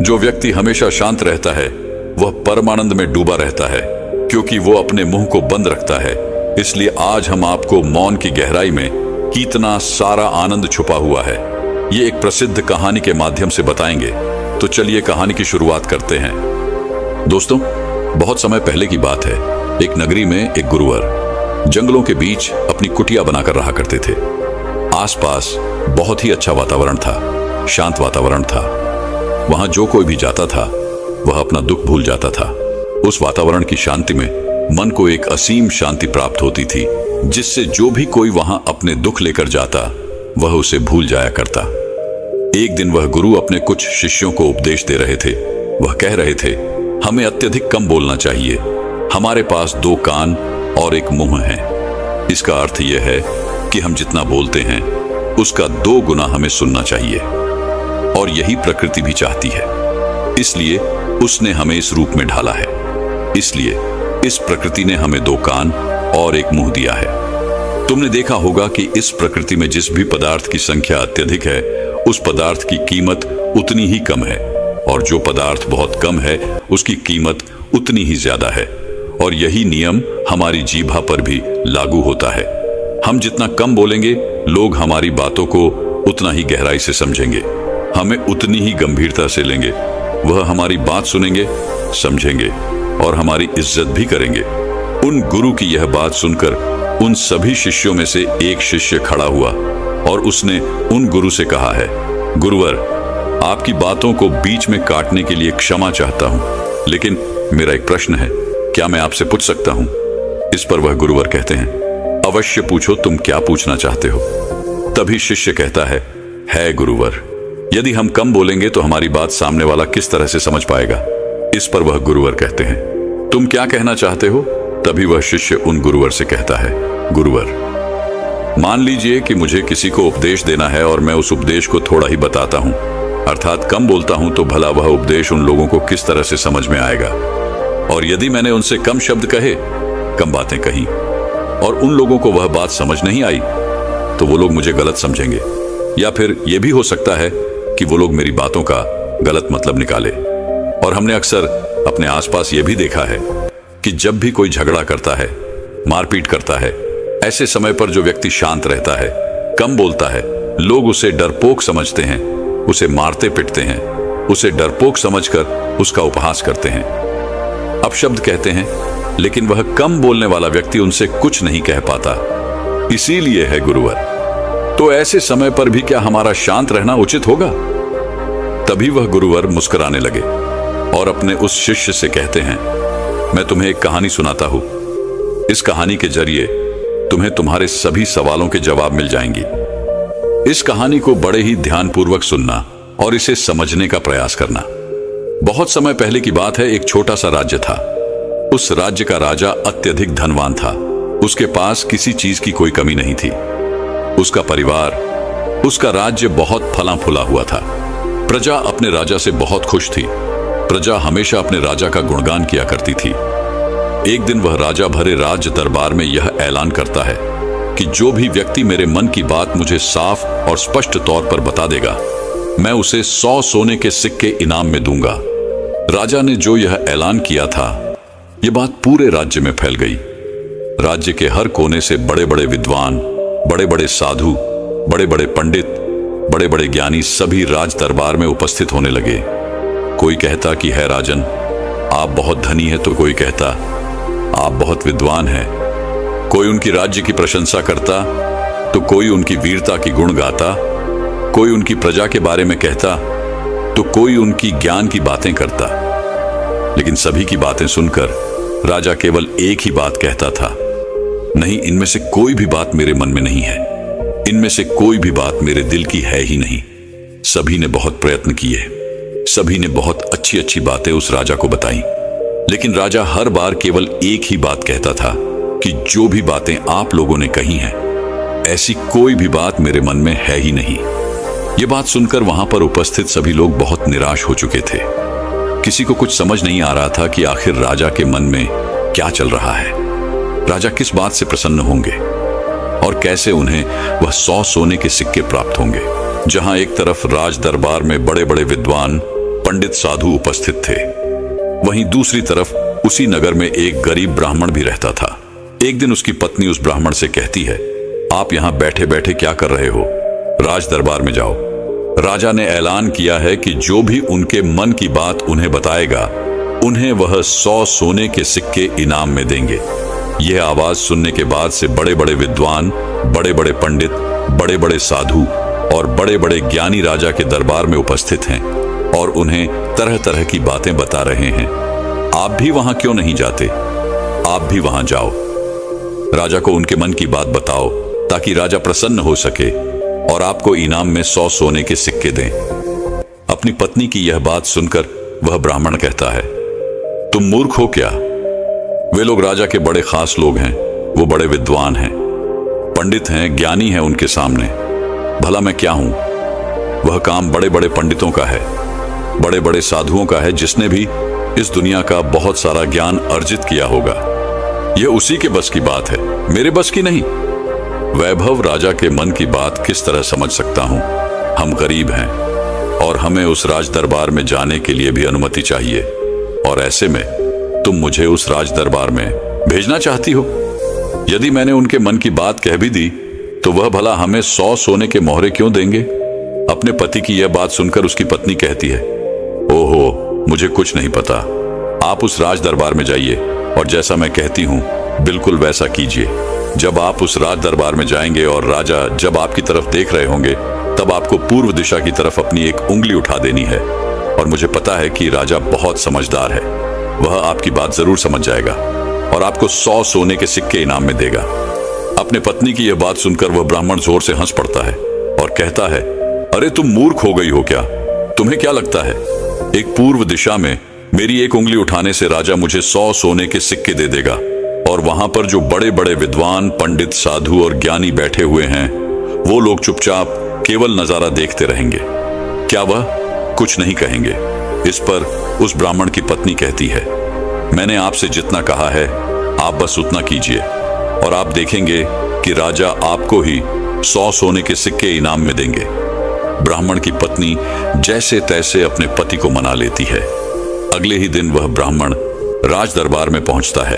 जो व्यक्ति हमेशा शांत रहता है वह परमानंद में डूबा रहता है, क्योंकि वो अपने मुंह को बंद रखता है। इसलिए आज हम आपको मौन की गहराई में कितना सारा आनंद छुपा हुआ है, ये एक प्रसिद्ध कहानी के माध्यम से बताएंगे। तो चलिए कहानी की शुरुआत करते हैं। दोस्तों, बहुत समय पहले की बात है। एक नगरी में एक गुरुवर जंगलों के बीच अपनी कुटिया बनाकर रहा करते थे। आसपास बहुत ही अच्छा वातावरण था, शांत वातावरण था। वहां जो कोई भी जाता था वह अपना दुख भूल जाता था। उस वातावरण की शांति में मन को एक असीम शांति प्राप्त होती थी, जिससे जो भी कोई वहां अपने दुख लेकर जाता वह उसे भूल जाया करता। एक दिन वह गुरु अपने कुछ शिष्यों को उपदेश दे रहे थे। वह कह रहे थे, हमें अत्यधिक कम बोलना चाहिए। हमारे पास 2 कान और 1 मुंह है। इसका अर्थ यह है कि हम जितना बोलते हैं उसका 2 गुना हमें सुनना चाहिए, और यही प्रकृति भी चाहती है। इसलिए उसने हमें इस रूप में ढाला है। इसलिए इस प्रकृति ने हमें 2 कान और 1 मुंह दिया है। तुमने देखा होगा कि इस प्रकृति में जिस भी पदार्थ की संख्या अत्यधिक है उस पदार्थ की कीमत उतनी ही कम है, और जो पदार्थ बहुत कम है उसकी कीमत उतनी ही ज्यादा है। और यही नियम हमारी जीभा पर भी लागू होता है। हम जितना कम बोलेंगे लोग हमारी बातों को उतना ही गहराई से समझेंगे, हमें उतनी ही गंभीरता से लेंगे। वह हमारी बात सुनेंगे, समझेंगे और हमारी इज्जत भी करेंगे। उन गुरु की यह बात सुनकर उन सभी शिष्यों में से एक शिष्य खड़ा हुआ और उसने उन गुरु से कहा है, गुरुवर, आपकी बातों को बीच में काटने के लिए क्षमा चाहता हूं, लेकिन मेरा एक प्रश्न है, क्या मैं आपसे पूछ सकता हूं? इस पर वह गुरुवर कहते हैं, अवश्य पूछो, तुम क्या पूछना चाहते हो? तभी शिष्य कहता है गुरुवर, यदि हम कम बोलेंगे तो हमारी बात सामने वाला किस तरह से समझ पाएगा? इस पर वह गुरुवर कहते हैं, तुम क्या कहना चाहते हो? तभी वह शिष्य उन गुरुवर से कहता है, गुरुवर, मान लीजिए कि मुझे किसी को उपदेश देना है और मैं उस उपदेश को थोड़ा ही बताता हूं, अर्थात कम बोलता हूं, तो भला वह उपदेश उन लोगों को किस तरह से समझ में आएगा? और यदि मैंने उनसे कम शब्द कहे, कम बातें कही, और उन लोगों को वह बात समझ नहीं आई, तो वो लोग मुझे गलत समझेंगे, या फिर यह भी हो सकता है कि वो लोग मेरी बातों का गलत मतलब निकाले। और हमने अक्सर अपने आसपास यह भी देखा है कि जब भी कोई झगड़ा करता है, मारपीट करता है, ऐसे समय पर जो व्यक्ति शांत रहता है, कम बोलता है, लोग उसे डरपोक समझते हैं, उसे मारते पिटते हैं, उसे डरपोक समझकर उसका उपहास करते हैं, अपशब्द कहते हैं, लेकिन वह कम बोलने वाला व्यक्ति उनसे कुछ नहीं कह पाता। इसीलिए है गुरुवर, तो ऐसे समय पर भी क्या हमारा शांत रहना उचित होगा? तभी वह गुरुवर मुस्कुराने लगे और अपने उस शिष्य से कहते हैं, मैं तुम्हें एक कहानी सुनाता हूं। इस कहानी के जरिए तुम्हें तुम्हारे सभी सवालों के जवाब मिल जाएंगी। इस कहानी को बड़े ही ध्यानपूर्वक सुनना और इसे समझने का प्रयास करना। बहुत समय पहले की बात है, एक छोटा सा राज्य था। उस राज्य का राजा अत्यधिक धनवान था। उसके पास किसी चीज की कोई कमी नहीं थी। उसका परिवार, उसका राज्य बहुत फला फूला हुआ था। प्रजा अपने राजा से बहुत खुश थी। प्रजा हमेशा अपने राजा का गुणगान किया करती थी। एक दिन वह राजा भरे राज दरबार में यह ऐलान करता है कि जो भी व्यक्ति मेरे मन की बात मुझे साफ और स्पष्ट तौर पर बता देगा, मैं उसे 100 सोने के सिक्के इनाम में दूंगा। राजा ने जो यह ऐलान किया था, यह बात पूरे राज्य में फैल गई। राज्य के हर कोने से बड़े बड़े विद्वान, बड़े बड़े साधु, बड़े बड़े पंडित, बड़े बड़े ज्ञानी सभी राज दरबार में उपस्थित होने लगे। कोई कहता कि है राजन, आप बहुत धनी है, तो कोई कहता आप बहुत विद्वान हैं। कोई उनकी राज्य की प्रशंसा करता, तो कोई उनकी वीरता की गुण गाता। कोई उनकी प्रजा के बारे में कहता, तो कोई उनकी ज्ञान की बातें करता। लेकिन सभी की बातें सुनकर राजा केवल एक ही बात कहता था, नहीं, इनमें से कोई भी बात मेरे मन में नहीं है। इनमें से कोई भी बात मेरे दिल की है ही नहीं। सभी ने बहुत प्रयत्न किए, सभी ने बहुत अच्छी अच्छी बातें उस राजा को बताई, लेकिन राजा हर बार केवल एक ही बात कहता था कि जो भी बातें आप लोगों ने कही हैं, ऐसी कोई भी बात मेरे मन में है ही नहीं। ये बात सुनकर वहां पर उपस्थित सभी लोग बहुत निराश हो चुके थे। किसी को कुछ समझ नहीं आ रहा था कि आखिर राजा के मन में क्या चल रहा है। राजा किस बात से प्रसन्न होंगे और कैसे उन्हें वह 100 सोने के सिक्के प्राप्त होंगे। जहां एक तरफ राज दरबार में बड़े बड़े विद्वान, पंडित साधु उपस्थित थे। वहीं दूसरी तरफ उसी नगर में एक गरीब ब्राह्मण भी रहता था। एक दिन उसकी पत्नी उस ब्राह्मण से कहती है, आप यहां बैठे बैठे क्या कर रहे हो? राज दरबार में जाओ। राजा ने ऐलान किया है कि जो भी उनके मन की बात उन्हें बताएगा, उन्हें वह 100 सोने के सिक्के इनाम में देंगे। यह आवाज सुनने के बाद से बड़े बड़े विद्वान, बड़े बड़े पंडित, बड़े बड़े साधु और बड़े बड़े ज्ञानी राजा के दरबार में उपस्थित हैं और उन्हें तरह तरह की बातें बता रहे हैं। आप भी वहां क्यों नहीं जाते? आप भी वहां जाओ। राजा को उनके मन की बात बताओ ताकि राजा प्रसन्न हो सके और आपको इनाम में 100 सोने के सिक्के दें। अपनी पत्नी की यह बात सुनकर वह ब्राह्मण कहता है, तुम मूर्ख हो क्या? वे लोग राजा के बड़े खास लोग हैं, वो बड़े विद्वान हैं, पंडित हैं, ज्ञानी हैं उनके सामने। भला मैं क्या हूं? वह काम बड़े बड़े पंडितों का है, बड़े बड़े साधुओं का है, जिसने भी इस दुनिया का बहुत सारा ज्ञान अर्जित किया होगा। यह उसी के बस की बात है, मेरे बस की नहीं। वैभव राजा के मन की बात किस तरह समझ सकता हूं? हम गरीब हैं और हमें उस राज दरबार में जाने के लिए भी अनुमति चाहिए, और ऐसे में तुम मुझे उस राज दरबार में भेजना चाहती हो? यदि मैंने उनके मन की बात कह भी दी तो वह भला हमें 100 सोने के मोहरे क्यों देंगे? अपने पति की यह बात सुनकर उसकी पत्नी कहती है, ओहो, मुझे कुछ नहीं पता। आप उस राज दरबार में जाइए और जैसा मैं कहती हूँ बिल्कुल वैसा कीजिए। जब आप उस राज दरबार में जाएंगे और राजा जब आपकी तरफ देख रहे होंगे, तब आपको पूर्व दिशा की तरफ अपनी एक उंगली उठा देनी है। और मुझे पता है कि राजा बहुत समझदार है, वह आपकी बात जरूर समझ जाएगा और आपको 100 सोने के सिक्के इनाम में देगा। अपने पत्नी की यह बात सुनकर वह ब्राह्मण जोर से हंस पड़ता है और कहता है, अरे तुम मूर्ख हो गई हो क्या? तुम्हें क्या लगता है एक पूर्व दिशा में मेरी एक उंगली उठाने से राजा मुझे 100 सोने के सिक्के दे देगा और वहां पर जो बड़े बड़े विद्वान, पंडित, साधु और ज्ञानी बैठे हुए हैं, वो लोग चुपचाप केवल नजारा देखते रहेंगे? क्या वह कुछ नहीं कहेंगे? इस पर उस ब्राह्मण की पत्नी कहती है, मैंने आपसे जितना कहा है आप बस उतना कीजिए और आप देखेंगे कि राजा आपको ही 100 सोने के सिक्के इनाम में देंगे। ब्राह्मण की पत्नी जैसे तैसे अपने पति को मना लेती है। अगले ही दिन वह ब्राह्मण राज दरबार में पहुंचता है।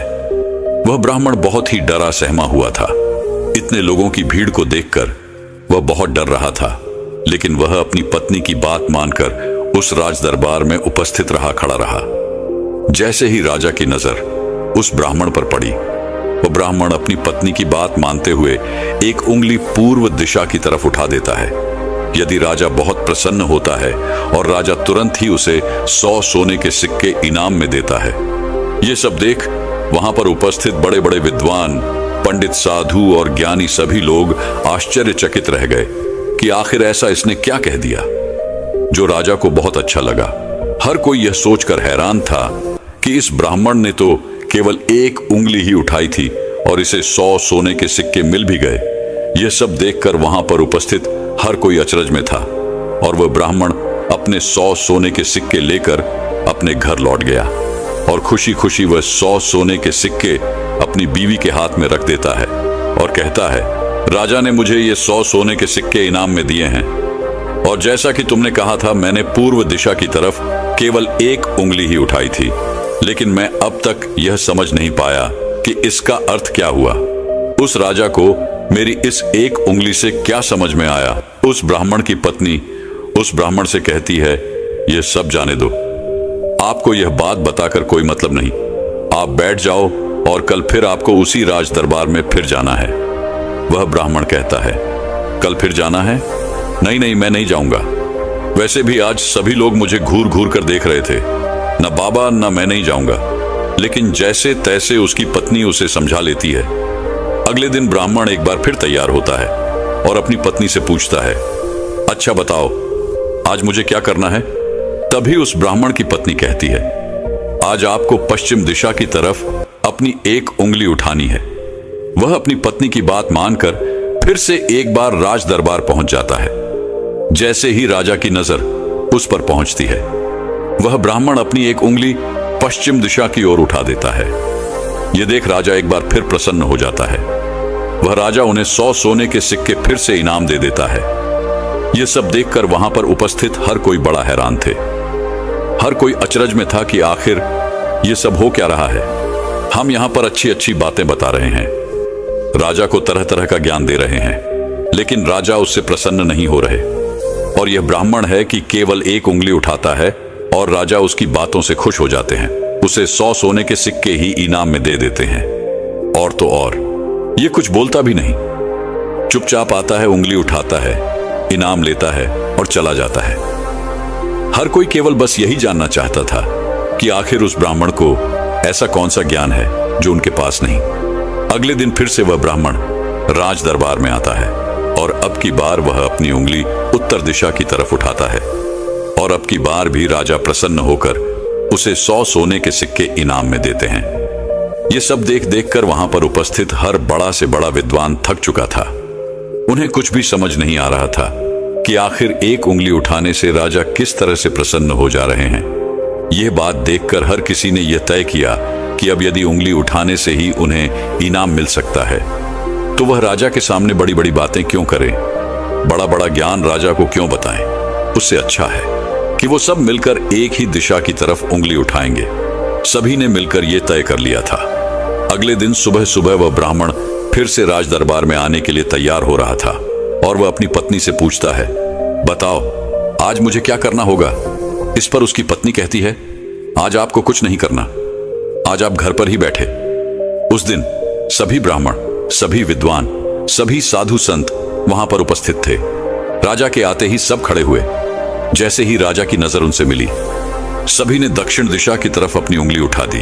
वह ब्राह्मण बहुत ही डरा सहमा हुआ था। इतने लोगों की भीड़ को देखकर वह बहुत डर रहा था, लेकिन वह अपनी पत्नी की बात मानकर उस राज दरबार में उपस्थित खड़ा रहा। जैसे ही राजा की नजर उस ब्राह्मण पर पड़ी, वह ब्राह्मण अपनी पत्नी की बात मानते हुए एक उंगली पूर्व दिशा की तरफ उठा देता है। यदि राजा बहुत प्रसन्न होता है और राजा तुरंत ही उसे 100 सोने के सिक्के इनाम में देता है। ये सब देख वहां पर उपस्थित बड़े बड़े विद्वान, पंडित, साधु और ज्ञानी सभी लोग आश्चर्यचकित रह गए कि आखिर ऐसा इसने क्या कह दिया जो राजा को बहुत अच्छा लगा। हर कोई यह सोचकर हैरान था कि इस ब्राह्मण ने तो केवल एक उंगली ही उठाई थी और इसे 100 सोने के सिक्के मिल भी गए। यह सब देखकर वहां पर उपस्थित हर कोई अचरज में था और वह ब्राह्मण अपने 100 सोने के सिक्के लेकर अपने घर लौट गया और खुशी खुशी वह 100 सोने के सिक्के अपनी बीवी के हाथ में रख देता है और कहता है, राजा ने मुझे ये 100 सोने के सिक्के इनाम में दिए हैं और जैसा कि तुमने कहा था, मैंने पूर्व दिशा की तरफ केवल एक उंगली ही उठाई थी, लेकिन मैं अब तक यह समझ नहीं पाया कि इसका अर्थ क्या हुआ। उस राजा को मेरी इस एक उंगली से क्या समझ में आया? उस ब्राह्मण की पत्नी उस ब्राह्मण से कहती है, यह सब जाने दो, आपको यह बात बताकर कोई मतलब नहीं। आप बैठ जाओ और कल फिर आपको उसी राज दरबार में फिर जाना है। वह ब्राह्मण कहता है, कल फिर जाना है? नहीं नहीं, मैं नहीं जाऊंगा। वैसे भी आज सभी लोग मुझे घूर घूर कर देख रहे थे। न बाबा न मैं नहीं जाऊंगा। लेकिन जैसे तैसे उसकी पत्नी उसे समझा लेती है। अगले दिन ब्राह्मण एक बार फिर तैयार होता है और अपनी पत्नी से पूछता है, अच्छा बताओ आज मुझे क्या करना है? तभी उस ब्राह्मण की पत्नी कहती है, आज आपको पश्चिम दिशा की तरफ अपनी एक उंगली उठानी है। वह अपनी पत्नी की बात मानकर फिर से एक बार राज दरबार पहुंच जाता है। जैसे ही राजा की नजर उस पर पहुंचती है, वह ब्राह्मण अपनी एक उंगली पश्चिम दिशा की ओर उठा देता है। यह देख राजा एक बार फिर प्रसन्न हो जाता है। वह राजा उन्हें 100 सोने के सिक्के फिर से इनाम दे देता है। यह सब देखकर वहां पर उपस्थित हर कोई बड़ा हैरान थे। हर कोई अचरज में था कि आखिर ये सब हो क्या रहा है। हम यहाँ पर अच्छी अच्छी बातें बता रहे हैं, राजा को तरह तरह का ज्ञान दे रहे हैं, लेकिन राजा उससे प्रसन्न नहीं हो रहे। और यह ब्राह्मण है कि केवल एक उंगली उठाता है और राजा उसकी बातों से खुश हो जाते हैं, उसे 100 सोने के सिक्के ही इनाम में दे देते हैं। और तो और ये कुछ बोलता भी नहीं, चुपचाप आता है, उंगली उठाता है, इनाम लेता है और चला जाता है। हर कोई केवल बस यही जानना चाहता था कि आखिर उस ब्राह्मण को ऐसा कौन सा ज्ञान है जो उनके पास नहीं। अगले दिन फिर से वह ब्राह्मण राज दरबार में आता है और अब की बार वह अपनी उंगली उत्तर दिशा की तरफ उठाता है और अब की बार भी राजा प्रसन्न होकर उसे 100 सोने के सिक्के इनाम में देते हैं। ये सब देख देख कर वहां पर उपस्थित हर बड़ा से बड़ा विद्वान थक चुका था। उन्हें कुछ भी समझ नहीं आ रहा था कि आखिर एक उंगली उठाने से राजा किस तरह से प्रसन्न हो जा रहे हैं। यह बात देखकर हर किसी ने यह तय किया कि अब यदि उंगली उठाने से ही उन्हें इनाम मिल सकता है तो वह राजा के सामने बड़ी बड़ी बातें क्यों करें, बड़ा बड़ा ज्ञान राजा को क्यों बताएं। उससे अच्छा है कि वो सब मिलकर एक ही दिशा की तरफ उंगली उठाएंगे। सभी ने मिलकर यह तय कर लिया था। अगले दिन सुबह सुबह वह ब्राह्मण फिर से राज दरबार में आने के लिए तैयार हो रहा था और वह अपनी पत्नी से पूछता है, बताओ आज मुझे क्या करना होगा। इस पर उसकी पत्नी कहती है, आज आपको कुछ नहीं करना, आज आप घर पर ही बैठे। उस दिन सभी ब्राह्मण, सभी विद्वान, सभी साधु संत वहां पर उपस्थित थे। राजा के आते ही सब खड़े हुए। जैसे ही राजा की नजर उनसे मिली, सभी ने दक्षिण दिशा की तरफ अपनी उंगली उठा दी।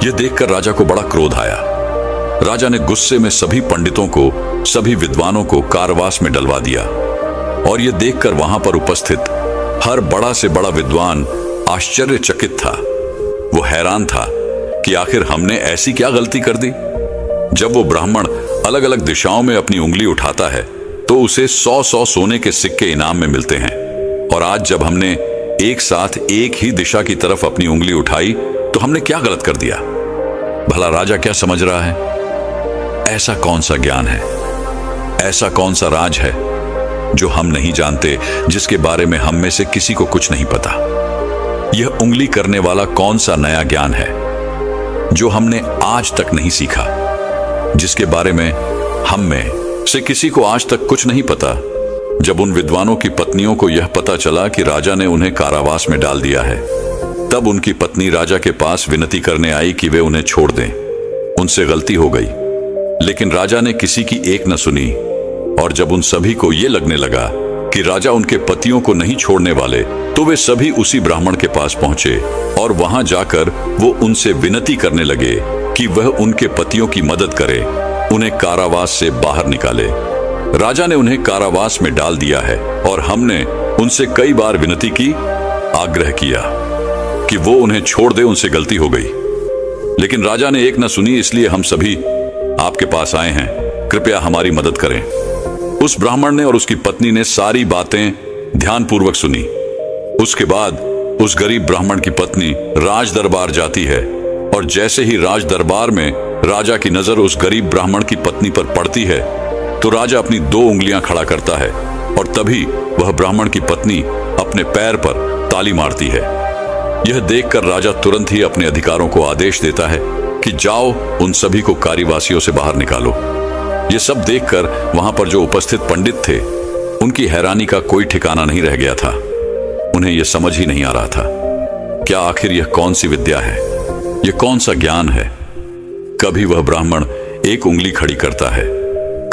यह देखकर राजा को बड़ा क्रोध आया। राजा ने गुस्से में सभी पंडितों को, सभी विद्वानों को कारावास में डलवा दिया। और यह देखकर वहां पर उपस्थित हर बड़ा से बड़ा विद्वान आश्चर्यचकित था। वो हैरान था कि आखिर हमने ऐसी क्या गलती कर दी। जब वो ब्राह्मण अलग अलग दिशाओं में अपनी उंगली उठाता है तो उसे 100 सोने के सिक्के इनाम में मिलते हैं, और आज जब हमने एक साथ एक ही दिशा की तरफ अपनी उंगली उठाई तो हमने क्या गलत कर दिया। भला राजा क्या समझ रहा है? ऐसा कौन सा ज्ञान है, ऐसा कौन सा राज है जो हम नहीं जानते, जिसके बारे में हम में से किसी को कुछ नहीं पता। यह उंगली करने वाला कौन सा नया ज्ञान है जो हमने आज तक नहीं सीखा, जिसके बारे में हम में से किसी को आज तक कुछ नहीं पता। जब उन विद्वानों की पत्नियों को यह पता चला कि राजा ने उन्हें कारावास में डाल दिया है, तब उनकी पत्नी राजा के पास विनती करने आई कि वे उन्हें छोड़ दें। उनसे गलती हो गई, लेकिन राजा ने किसी की एक न सुनी। और जब उन सभी को यह लगने लगा कि राजा उनके पतियों को नहीं छोड़ने वाले, तो वे सभी उसी ब्राह्मण के पास पहुंचे और वहां जाकर वो उनसे विनती करने लगे कि वह उनके पतियों की मदद करे, उन्हें कारावास से बाहर निकाले। राजा ने उन्हें कारावास में डाल दिया है और हमने उनसे कई बार विनती की, आग्रह किया कि वो उन्हें छोड़ दे, उनसे गलती हो गई, लेकिन राजा ने एक न सुनी। इसलिए हम सभी आपके पास आए हैं, कृपया हमारी मदद करें। उस ब्राह्मण ने और उसकी पत्नी ने सारी बातें ध्यानपूर्वक सुनी। उसके बाद उस गरीब ब्राह्मण की पत्नी राज दरबार जाती है, और जैसे ही राज दरबार में राजा की नजर उस गरीब ब्राह्मण की पत्नी पर पड़ती है तो राजा अपनी 2 उंगलियां खड़ा करता है, और तभी वह ब्राह्मण की पत्नी अपने पैर पर ताली मारती है। यह देखकर राजा तुरंत ही अपने अधिकारों को आदेश देता है कि जाओ, उन सभी को कारावासियों से बाहर निकालो। यह सब देखकर वहां पर जो उपस्थित पंडित थे, उनकी हैरानी का कोई ठिकाना नहीं रह गया था। उन्हें यह समझ ही नहीं आ रहा था, क्या आखिर यह कौन सी विद्या है, यह कौन सा ज्ञान है। कभी वह ब्राह्मण एक उंगली खड़ी करता है,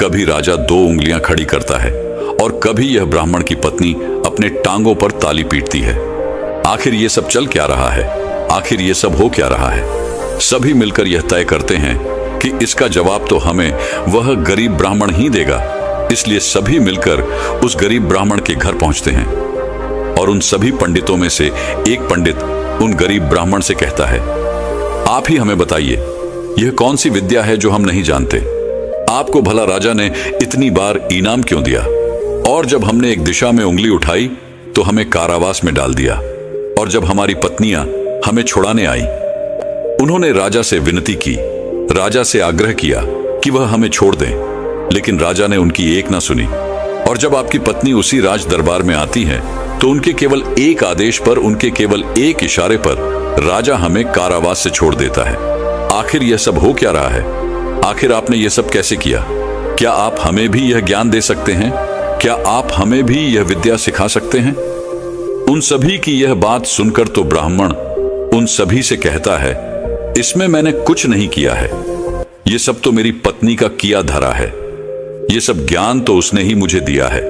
कभी राजा 2 उंगलियां खड़ी करता है, और कभी यह ब्राह्मण की पत्नी अपने टांगों पर ताली पीटती है। आखिर ये सब चल क्या रहा है, आखिर ये सब हो क्या रहा है। सभी मिलकर यह तय करते हैं कि इसका जवाब तो हमें वह गरीब ब्राह्मण ही देगा। इसलिए सभी मिलकर उस गरीब ब्राह्मण के घर पहुंचते हैं, और उन सभी पंडितों में से एक पंडित उन गरीब ब्राह्मण से कहता है, आप ही हमें बताइए, यह कौन सी विद्या है जो हम नहीं जानते। आपको भला राजा ने इतनी बार इनाम क्यों दिया, और जब हमने एक दिशा में उंगली उठाई तो हमें कारावास में डाल दिया, और जब हमारी पत्नियां हमें छुड़ाने आई, उन्होंने राजा से विनती की, राजा से आग्रह किया कि वह हमें छोड़ दें, लेकिन राजा ने उनकी एक ना सुनी, और जब आपकी पत्नी उसी राज दरबार में आती है तो उनके केवल एक आदेश पर, उनके केवल एक इशारे पर राजा हमें कारावास से छोड़ देता है। आखिर यह सब हो क्या रहा है? आखिर आपने यह सब कैसे किया? क्या आप हमें भी यह ज्ञान दे सकते हैं? क्या आप हमें भी यह विद्या सिखा सकते हैं? उन सभी की यह बात सुनकर तो ब्राह्मण उन सभी से कहता है, इसमें मैंने कुछ नहीं किया है, यह सब तो मेरी पत्नी का किया धरा है। यह सब ज्ञान तो उसने ही मुझे दिया है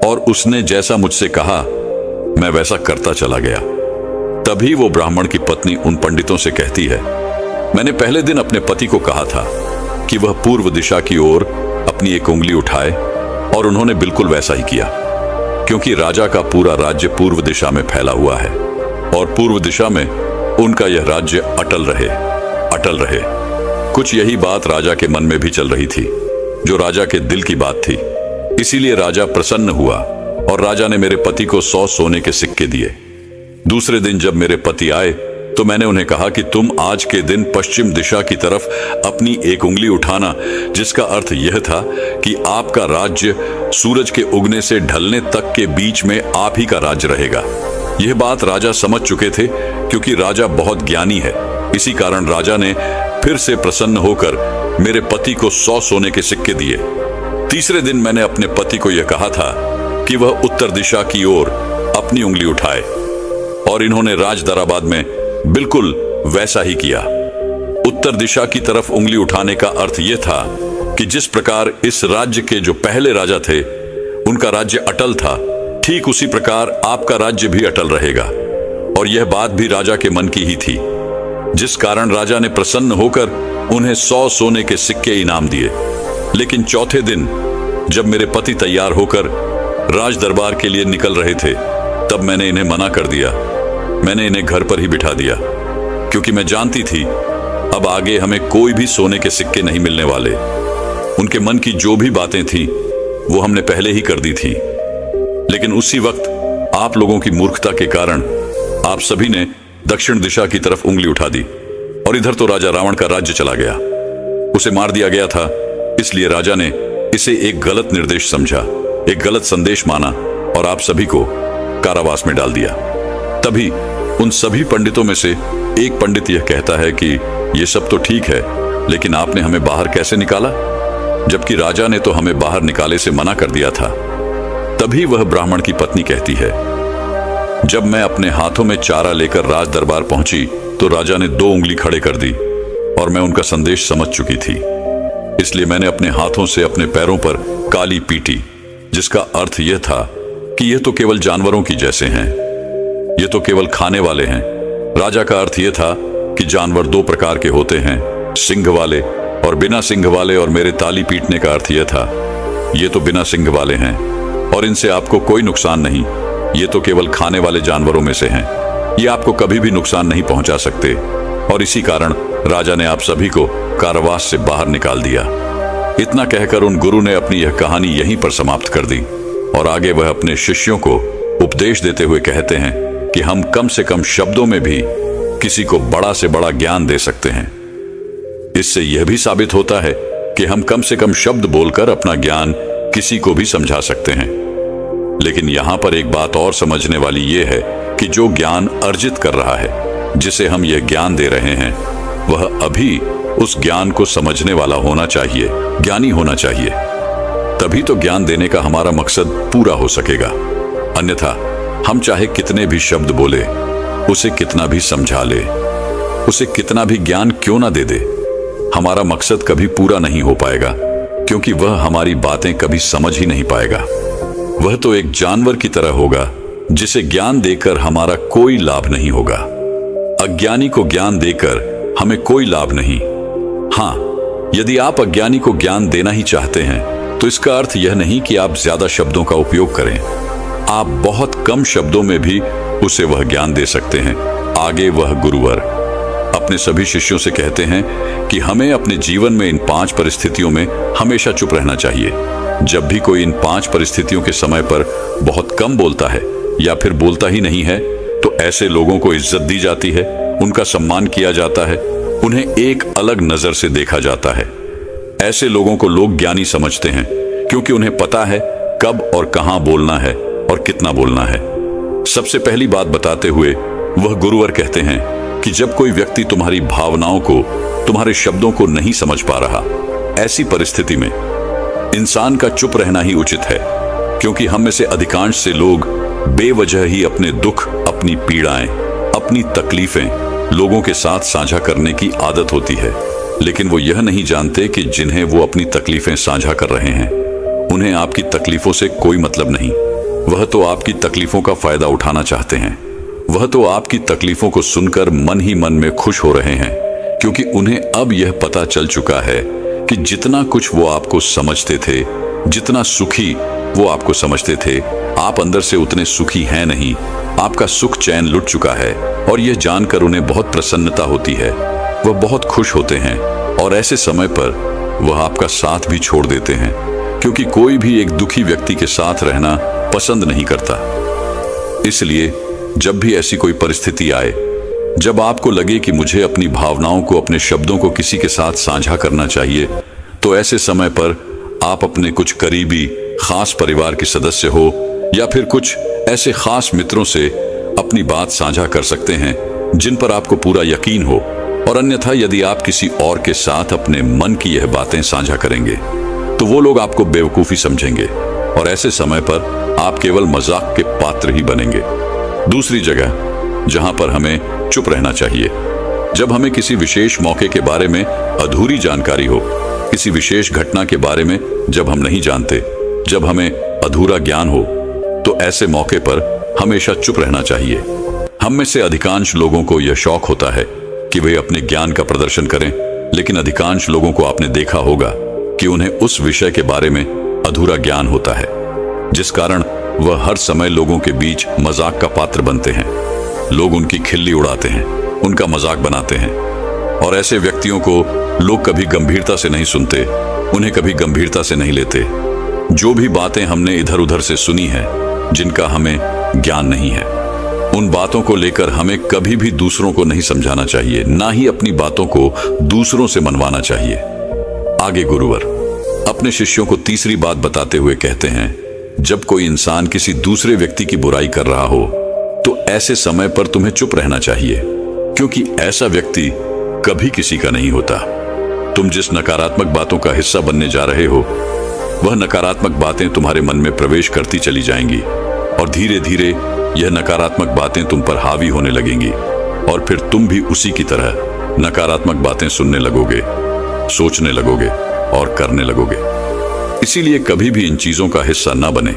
और उसने जैसा मुझसे कहा मैं वैसा करता चला गया। तभी वो ब्राह्मण की पत्नी उन पंडितों से कहती है, मैंने पहले दिन अपने पति को कहा था कि वह पूर्व दिशा की ओर अपनी एक उंगली उठाए और उन्होंने बिल्कुल वैसा ही किया, क्योंकि राजा का पूरा राज्य पूर्व दिशा में फैला हुआ है और पूर्व दिशा में उनका यह राज्य अटल रहे, अटल रहे। कुछ यही बात राजा के मन में भी चल रही थी, जो राजा के दिल की बात थी। इसीलिए राजा प्रसन्न हुआ और राजा ने मेरे पति को 100 सोने के सिक्के दिए। दूसरे दिन जब मेरे पति आए तो मैंने उन्हें कहा कि तुम आज के दिन पश्चिम दिशा की तरफ अपनी एक उंगली उठाना, जिसका अर्थ यह था कि आपका राज्य सूरज के उगने से ढलने तक के बीच में आप ही का राज्य रहेगा। यह बात राजा समझ चुके थे, क्योंकि राजा बहुत ज्ञानी है। इसी कारण राजा ने फिर से प्रसन्न होकर मेरे पति को 100 सोने के सिक्के दिए। तीसरे दिन मैंने अपने पति को यह कहा था कि वह उत्तर दिशा की ओर अपनी उंगली उठाए और इन्होंने राज दराबाद में बिल्कुल वैसा ही किया। उत्तर दिशा की तरफ उंगली उठाने का अर्थ यह था कि जिस प्रकार इस राज्य के जो पहले राजा थे उनका राज्य अटल था, ठीक उसी प्रकार आपका राज्य भी अटल रहेगा। और यह बात भी राजा के मन की ही थी, जिस कारण राजा ने प्रसन्न होकर उन्हें 100 सोने के सिक्के इनाम दिए। लेकिन चौथे दिन जब मेरे पति तैयार होकर राज दरबार के लिए निकल रहे थे, तब मैंने इन्हें मना कर दिया। मैंने इन्हें घर पर ही बिठा दिया, क्योंकि मैं जानती थी अब आगे हमें कोई भी सोने के सिक्के नहीं मिलने वाले। उनके मन की जो भी बातें थी वो हमने पहले ही कर दी थी। लेकिन उसी वक्त आप लोगों की मूर्खता के कारण आप सभी ने दक्षिण दिशा की तरफ उंगली उठा दी और इधर तो राजा रावण का राज्य चला गया। उसे मार दिया गया था, इसलिए राजा ने इसे एक गलत निर्देश समझा, एक गलत संदेश माना और आप सभी को कारावास में डाल दिया। तभी उन सभी पंडितों में से एक पंडित यह कहता है कि यह सब तो ठीक है, लेकिन आपने हमें बाहर कैसे निकाला, जबकि राजा ने तो हमें बाहर निकाले से मना कर दिया था। तभी वह ब्राह्मण की पत्नी कहती है, जब मैं अपने हाथों में चारा लेकर राज दरबार पहुंची तो राजा ने 2 उंगली खड़े कर दी और मैं उनका संदेश समझ चुकी थी। इसलिए मैंने अपने हाथों से अपने पैरों पर काली पीटी, जिसका अर्थ यह था कि यह तो केवल जानवरों की जैसे हैं, ये तो केवल खाने वाले हैं। राजा का अर्थ यह था कि जानवर 2 प्रकार के होते हैं, सिंह वाले और बिना सिंह वाले, और मेरे ताली पीटने का अर्थ यह था ये तो बिना सिंह वाले हैं और इनसे आपको कोई नुकसान नहीं, ये तो केवल खाने वाले जानवरों में से हैं, ये आपको कभी भी नुकसान नहीं पहुंचा सकते। और इसी कारण राजा ने आप सभी को कारावास से बाहर निकाल दिया। इतना कहकर उन गुरु ने अपनी यह कहानी यहीं पर समाप्त कर दी और आगे वह अपने शिष्यों को उपदेश देते हुए कहते हैं कि हम कम से कम शब्दों में भी किसी को बड़ा से बड़ा ज्ञान दे सकते हैं। इससे यह भी साबित होता है कि हम कम से कम शब्द बोलकर अपना ज्ञान किसी को भी समझा सकते हैं। लेकिन यहां पर एक बात और समझने वाली यह है कि जो ज्ञान अर्जित कर रहा है, जिसे हम यह ज्ञान दे रहे हैं, वह अभी उस ज्ञान को समझने वाला होना चाहिए, ज्ञानी होना चाहिए। तभी तो ज्ञान देने का हमारा मकसद पूरा हो सकेगा। अन्यथा हम चाहे कितने भी शब्द बोले, उसे कितना भी समझा ले, उसे कितना भी ज्ञान क्यों ना दे दे, हमारा मकसद कभी पूरा नहीं हो पाएगा, क्योंकि वह हमारी बातें कभी समझ ही नहीं पाएगा। वह तो एक जानवर की तरह होगा जिसे ज्ञान देकर हमारा कोई लाभ नहीं होगा। अज्ञानी को ज्ञान देकर हमें कोई लाभ नहीं। हाँ, यदि आप अज्ञानी को ज्ञान देना ही चाहते हैं तो इसका अर्थ यह नहीं कि आप ज्यादा शब्दों का उपयोग करें। आप बहुत कम शब्दों में भी उसे वह ज्ञान दे सकते हैं। आगे वह गुरुवर अपने सभी शिष्यों से कहते हैं कि हमें अपने जीवन में इन 5 परिस्थितियों में हमेशा चुप रहना चाहिए। जब भी कोई इन 5 परिस्थितियों के समय पर बहुत कम बोलता है या फिर बोलता ही नहीं है, तो ऐसे लोगों को इज्जत दी जाती है, उनका सम्मान किया जाता है, उन्हें एक अलग नजर से देखा जाता है। ऐसे लोगों को लोग ज्ञानी समझते हैं, क्योंकि उन्हें पता है कब और कहां बोलना है और कितना बोलना है। सबसे पहली बात बताते हुए वह गुरुवर कहते हैं कि जब कोई व्यक्ति तुम्हारी भावनाओं को, तुम्हारे शब्दों को नहीं समझ पा रहा, ऐसी परिस्थिति में इंसान का चुप रहना ही उचित है, क्योंकि हम में से अधिकांश से लोग बेवजह ही अपने दुख, अपनी पीड़ाएं, अपनी तकलीफें लोगों के साथ साझा करने की आदत होती है। लेकिन वो यह नहीं जानते कि जिन्हें वो अपनी तकलीफें साझा कर रहे हैं, उन्हें आपकी तकलीफों से कोई मतलब नहीं। वह तो आपकी तकलीफों का फायदा उठाना चाहते हैं। वह तो आपकी तकलीफों को सुनकर मन ही मन में खुश हो रहे हैं, क्योंकि उन्हें अब यह पता चल चुका है कि जितना कुछ वो आपको समझते थे, जितना सुखी वो आपको समझते थे, आप अंदर से उतने सुखी हैं नहीं। आपका सुख चैन लुट चुका है और यह जानकर उन्हें बहुत प्रसन्नता होती है। वह बहुत खुश होते हैं और ऐसे समय पर वह आपका साथ भी छोड़ देते हैं, क्योंकि कोई भी एक दुखी व्यक्ति के साथ रहना पसंद नहीं करता। इसलिए जब भी ऐसी कोई परिस्थिति आए, जब आपको लगे कि मुझे अपनी भावनाओं को, अपने शब्दों को किसी के साथ साझा करना चाहिए, तो ऐसे समय पर आप अपने कुछ करीबी खास परिवार के सदस्य हो या फिर कुछ ऐसे खास मित्रों से अपनी बात साझा कर सकते हैं जिन पर आपको पूरा यकीन हो। और अन्यथा यदि आप किसी और के साथ अपने मन की यह बातें साझा करेंगे तो वो लोग आपको बेवकूफी समझेंगे और ऐसे समय पर आप केवल मजाक के पात्र ही बनेंगे। दूसरी जगह जहां पर हमें चुप रहना चाहिए, जब हमें किसी विशेष मौके के बारे में अधूरी जानकारी हो, किसी विशेष घटना के बारे में जब हम नहीं जानते, जब हमें अधूरा ज्ञान हो, तो ऐसे मौके पर हमेशा चुप रहना चाहिए। हम में से अधिकांश लोगों को यह शौक होता है कि वे अपने ज्ञान का प्रदर्शन करें, लेकिन अधिकांश लोगों को आपने देखा होगा कि उन्हें उस विषय के बारे में अधूरा ज्ञान होता है, जिस कारण वह हर समय लोगों के बीच मजाक का पात्र बनते हैं। लोग उनकी खिल्ली उड़ाते हैं, उनका मजाक बनाते हैं, और ऐसे व्यक्तियों को लोग कभी गंभीरता से नहीं सुनते, उन्हें कभी गंभीरता से नहीं लेते। जो भी बातें हमने इधर उधर से सुनी है, जिनका हमें ज्ञान नहीं है, उन बातों को लेकर हमें कभी भी दूसरों को नहीं समझाना चाहिए, ना ही अपनी बातों को दूसरों से मनवाना चाहिए। आगे गुरुवर अपने शिष्यों को तीसरी बात बताते हुए कहते हैं, जब कोई इंसान किसी दूसरे व्यक्ति की बुराई कर रहा हो, तो ऐसे समय पर तुम्हें चुप रहना चाहिए, क्योंकि ऐसा व्यक्ति कभी किसी का नहीं होता। तुम जिस नकारात्मक बातों का हिस्सा बनने जा रहे हो, वह नकारात्मक बातें तुम्हारे मन में प्रवेश करती चली जाएंगी और धीरे धीरे यह नकारात्मक बातें तुम पर हावी होने लगेंगी और फिर तुम भी उसी की तरह नकारात्मक बातें सुनने लगोगे, सोचने लगोगे और करने लगोगे। इसीलिए कभी भी इन चीजों का हिस्सा न बने,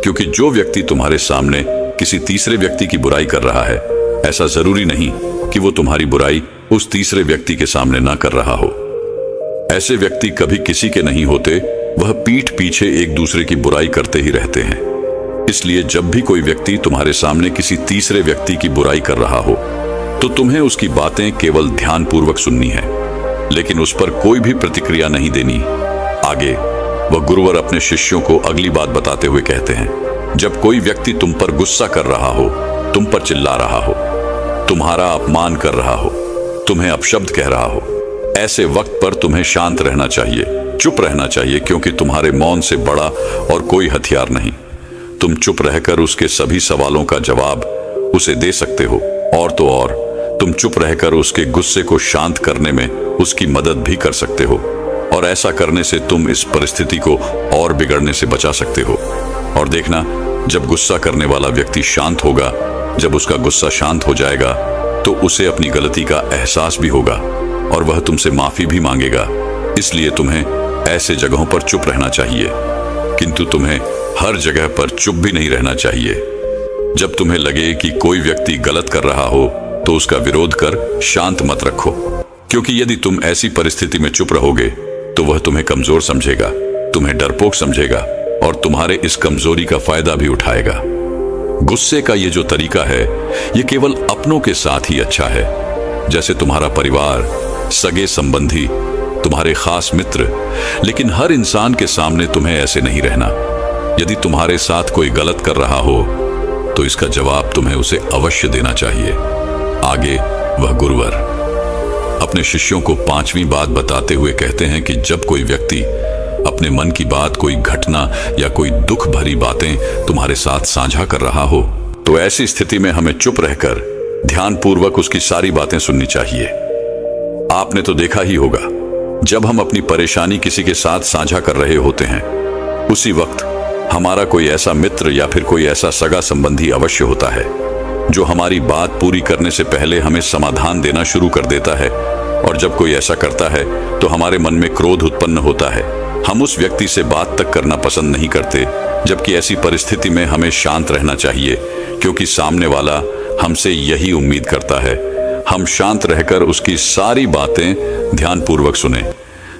क्योंकि जो व्यक्ति तुम्हारे सामने किसी तीसरे व्यक्ति की बुराई कर रहा है, ऐसा जरूरी नहीं कि वो तुम्हारी बुराई उस तीसरे व्यक्ति के सामने ना कर रहा हो। ऐसे व्यक्ति कभी किसी के नहीं होते, वह पीठ पीछे एक दूसरे की बुराई करते ही रहते हैं। इसलिए जब भी कोई व्यक्ति तुम्हारे सामने किसी तीसरे व्यक्ति की बुराई कर रहा हो, तो तुम्हें उसकी बातें केवल ध्यानपूर्वक सुननी है, लेकिन उस पर कोई भी प्रतिक्रिया नहीं देनी। आगे वह गुरुवर अपने शिष्यों को अगली बात बताते हुए कहते हैं, जब कोई व्यक्ति तुम पर गुस्सा कर रहा हो, तुम पर चिल्ला रहा हो, तुम्हारा अपमान कर रहा हो, तुम्हें अपशब्द कह रहा हो, ऐसे वक्त पर तुम्हें शांत रहना चाहिए, चुप रहना चाहिए, क्योंकि तुम्हारे मौन से बड़ा और कोई हथियार नहीं। तुम चुप रहकर उसके सभी सवालों का जवाब उसे दे सकते हो, और तो और तुम चुप रहकर उसके गुस्से को शांत करने में उसकी मदद भी कर सकते हो, और ऐसा करने से तुम इस परिस्थिति को और बिगड़ने से बचा सकते हो। और देखना, जब गुस्सा करने वाला व्यक्ति शांत होगा, जब उसका गुस्सा शांत हो जाएगा, तो उसे अपनी गलती का एहसास भी होगा और वह तुमसे माफी भी मांगेगा। इसलिए तुम्हें ऐसे जगहों पर चुप रहना चाहिए, किंतु तुम्हें हर जगह पर चुप भी नहीं रहना चाहिए। जब तुम्हें लगे कि कोई व्यक्ति गलत कर रहा हो, तो उसका विरोध कर शांत मत रखो, क्योंकि यदि तुम ऐसी परिस्थिति में चुप रहोगे तो वह तुम्हें कमजोर समझेगा, तुम्हें डरपोक समझेगा और तुम्हारे इस कमजोरी का फायदा भी उठाएगा। गुस्से का ये जो तरीका है, ये केवल अपनों के साथ ही अच्छा है, जैसे तुम्हारा परिवार, सगे संबंधी, तुम्हारे खास मित्र, लेकिन हर इंसान के सामने तुम्हें ऐसे नहीं रहना। यदि तुम्हारे साथ कोई गलत कर रहा हो, तो इसका जवाब तुम्हें उसे अवश्य देना चाहिए। आगे वह गुरुवर अपने शिष्यों को पांचवी बात बताते हुए कहते हैं कि जब कोई व्यक्ति अपने मन की बात, कोई घटना या कोई दुख भरी बातें तुम्हारे साथ साझा कर रहा हो, तो ऐसी स्थिति में हमें चुप रहकर ध्यानपूर्वक उसकी सारी बातें सुननी चाहिए। आपने तो देखा ही होगा, जब हम अपनी परेशानी किसी के साथ साझा कर रहे होते हैं, उसी वक्त हमारा कोई ऐसा मित्र या फिर कोई ऐसा सगा संबंधी अवश्य होता है जो हमारी बात पूरी करने से पहले हमें समाधान देना शुरू कर देता है। और जब कोई ऐसा करता है तो हमारे मन में क्रोध उत्पन्न होता है। हम उस व्यक्ति से बात तक करना पसंद नहीं करते, जबकि ऐसी परिस्थिति में हमें शांत रहना चाहिए, क्योंकि सामने वाला हमसे यही उम्मीद करता है। हम शांत रहकर उसकी सारी बातें ध्यानपूर्वक सुने,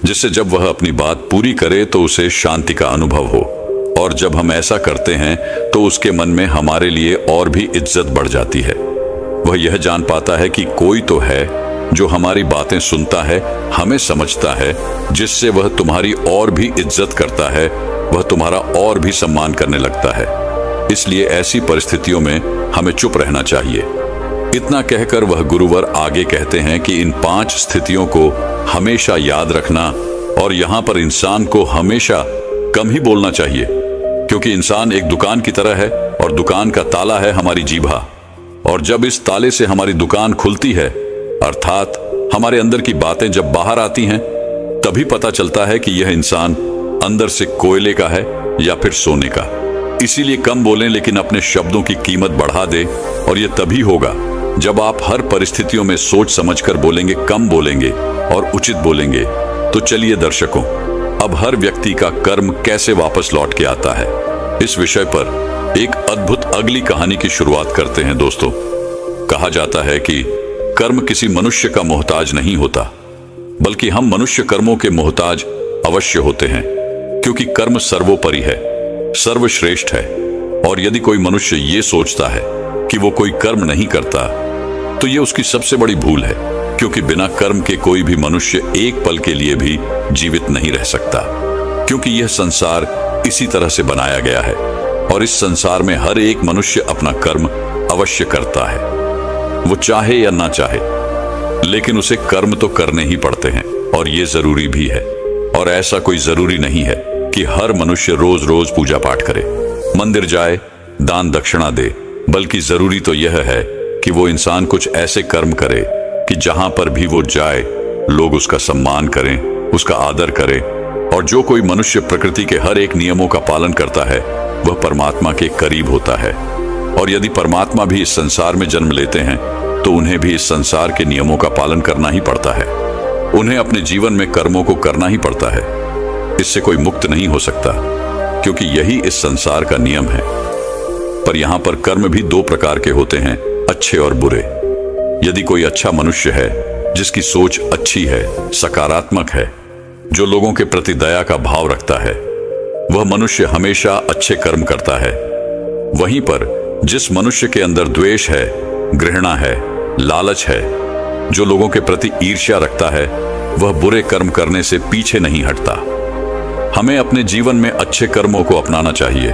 जिससे जब वह अपनी बात पूरी करे तो उसे शांति का अनुभव हो। और जब हम ऐसा करते हैं तो उसके मन में हमारे लिए और भी इज्जत बढ़ जाती है। वह यह जान पाता है कि कोई तो है जो हमारी बातें सुनता है, हमें समझता है, जिससे वह तुम्हारी और भी इज्जत करता है, वह तुम्हारा और भी सम्मान करने लगता है। इसलिए ऐसी परिस्थितियों में हमें चुप रहना चाहिए। इतना कहकर वह गुरुवर आगे कहते हैं कि इन 5 स्थितियों को हमेशा याद रखना, और यहाँ पर इंसान को हमेशा कम ही बोलना चाहिए, क्योंकि इंसान एक दुकान की तरह है और दुकान का ताला है हमारी जीभा। और जब इस ताले से हमारी दुकान खुलती है, अर्थात हमारे अंदर की बातें जब बाहर आती हैं, तभी पता चलता है कि यह इंसान अंदर से कोयले का है या फिर सोने का। इसीलिए कम बोलें, लेकिन अपने शब्दों की कीमत बढ़ा दें। और यह तभी होगा जब आप हर परिस्थितियों में सोच समझकर बोलेंगे, कम बोलेंगे और उचित बोलेंगे। तो चलिए दर्शकों, अब हर व्यक्ति का कर्म कैसे वापस लौट के आता है, इस विषय पर एक अद्भुत अगली कहानी की शुरुआत करते हैं। दोस्तों, कहा जाता है कि कर्म किसी मनुष्य का मोहताज नहीं होता, बल्कि हम मनुष्य कर्मों के मोहताज अवश्य होते हैं, क्योंकि कर्म सर्वोपरि है, सर्वश्रेष्ठ है। और यदि कोई मनुष्य ये सोचता है कि वो कोई कर्म नहीं करता, तो ये उसकी सबसे बड़ी भूल है, क्योंकि बिना कर्म के कोई भी मनुष्य एक पल के लिए भी जीवित नहीं रह सकता। क्योंकि यह संसार इसी तरह से बनाया गया है, और इस संसार में हर एक मनुष्य अपना कर्म अवश्य करता है, वो चाहे या ना चाहे, लेकिन उसे कर्म तो करने ही पड़ते हैं, और ये जरूरी भी है। और ऐसा कोई जरूरी नहीं है कि हर मनुष्य रोज रोज पूजा पाठ करे, मंदिर जाए, दान दक्षिणा दे, बल्कि जरूरी तो यह है कि वो इंसान कुछ ऐसे कर्म करे कि जहां पर भी वो जाए, लोग उसका सम्मान करें, उसका आदर करें। और जो कोई मनुष्य प्रकृति के हर एक नियमों का पालन करता है, वह परमात्मा के करीब होता है। और यदि परमात्मा भी इस संसार में जन्म लेते हैं, तो उन्हें भी इस संसार के नियमों का पालन करना ही पड़ता है। उन्हें अपने जीवन में कर्मों को करना ही पड़ता है। इससे कोई मुक्त नहीं हो सकता, क्योंकि यही इस संसार का नियम है। पर यहाँ पर कर्म भी 2 प्रकार के होते हैं, अच्छे और बुरे। यदि कोई अच्छा मनुष्य है, जिसकी सोच अच्छी है, सकारात्मक है, जो लोगों के प्रति दया का भाव रखता है, वह मनुष्य हमेशा अच्छे कर्म करता है। वहीं पर जिस मनुष्य के अंदर द्वेष है, घृणा है, लालच है, जो लोगों के प्रति ईर्ष्या रखता है, वह बुरे कर्म करने से पीछे नहीं हटता। हमें अपने जीवन में अच्छे कर्मों को अपनाना चाहिए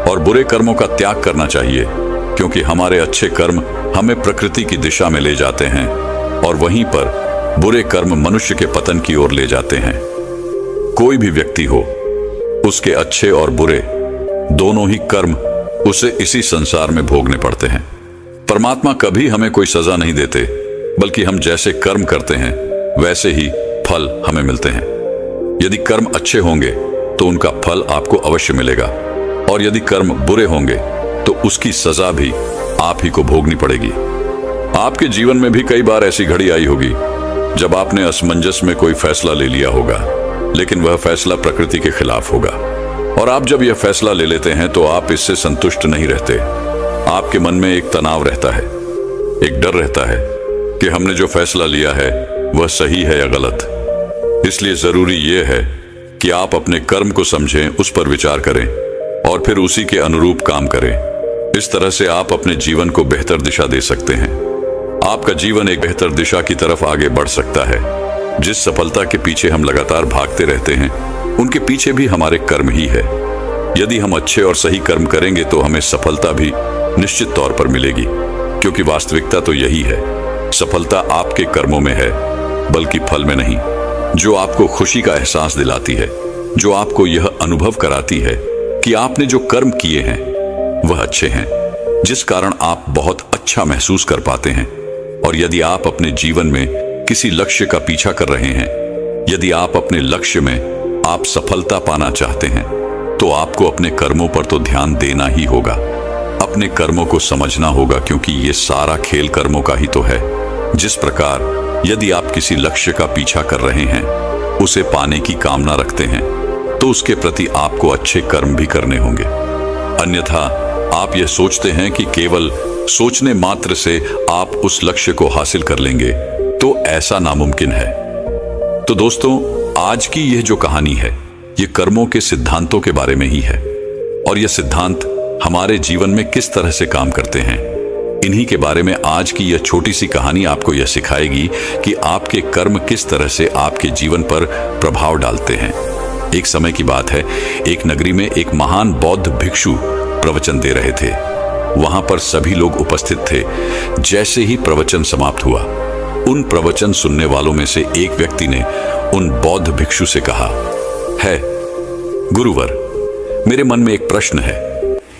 और बुरे कर्मों का त्याग करना चाहिए, क्योंकि हमारे अच्छे कर्म हमें प्रकृति की दिशा में ले जाते हैं, और वहीं पर बुरे कर्म मनुष्य के पतन की ओर ले जाते हैं। कोई भी व्यक्ति हो, उसके अच्छे और बुरे दोनों ही कर्म उसे इसी संसार में भोगने पड़ते हैं। परमात्मा कभी हमें कोई सजा नहीं देते, बल्कि हम जैसे कर्म करते हैं वैसे ही फल हमें मिलते हैं। यदि कर्म अच्छे होंगे तो उनका फल आपको अवश्य मिलेगा, और यदि कर्म बुरे होंगे तो उसकी सजा भी आप ही को भोगनी पड़ेगी। आपके जीवन में भी कई बार ऐसी घड़ी आई होगी जब आपने असमंजस में कोई फैसला ले लिया होगा, लेकिन वह फैसला प्रकृति के खिलाफ होगा। और आप जब यह फैसला ले लेते हैं तो आप इससे संतुष्ट नहीं रहते। आपके मन में एक तनाव रहता है, एक डर रहता है कि हमने जो फैसला लिया है वह सही है या गलत। इसलिए जरूरी यह है कि आप अपने कर्म को समझें, उस पर विचार करें और फिर उसी के अनुरूप काम करें। इस तरह से आप अपने जीवन को बेहतर दिशा दे सकते हैं। आपका जीवन एक बेहतर दिशा की तरफ आगे बढ़ सकता है। जिस सफलता के पीछे हम लगातार भागते रहते हैं, उनके पीछे भी हमारे कर्म ही है। यदि हम अच्छे और सही कर्म करेंगे तो हमें सफलता भी निश्चित तौर पर मिलेगी, क्योंकि वास्तविकता तो यही है, सफलता आपके कर्मों में है, बल्कि फल में नहीं, जो आपको खुशी का एहसास दिलाती है। जो आपको यह अनुभव कराती है कि आपने जो कर्म किए हैं वह अच्छे हैं, जिस कारण आप बहुत अच्छा महसूस कर पाते हैं। और यदि आप अपने जीवन में किसी लक्ष्य का पीछा कर रहे हैं, यदि आप अपने लक्ष्य में आप सफलता पाना चाहते हैं, तो आपको अपने कर्मों पर तो ध्यान देना ही होगा, अपने कर्मों को समझना होगा, क्योंकि ये सारा खेल कर्मों का ही तो है। जिस प्रकार यदि आप किसी लक्ष्य का पीछा कर रहे हैं, उसे पाने की कामना रखते हैं, तो उसके प्रति आपको अच्छे कर्म भी करने होंगे। अन्यथा आप यह सोचते हैं कि केवल सोचने मात्र से आप उस लक्ष्य को हासिल कर लेंगे, तो ऐसा नामुमकिन है। तो दोस्तों, आज की यह जो कहानी है, ये कर्मों के सिद्धांतों के बारे में ही है, और यह सिद्धांत हमारे जीवन में किस तरह से काम करते हैं, इन्हीं के बारे में आज की यह छोटी सी कहानी आपको यह सिखाएगी कि आपके कर्म किस तरह से आपके जीवन पर प्रभाव डालते हैं। एक समय की बात है, एक नगरी में एक महान बौद्ध भिक्षु प्रवचन दे रहे थे। वहां पर सभी लोग उपस्थित थे। जैसे ही प्रवचन समाप्त हुआ, उन प्रवचन सुनने वालों में से एक व्यक्ति ने उन बौद्ध भिक्षु से कहा, है गुरुवर, मेरे मन में एक प्रश्न है,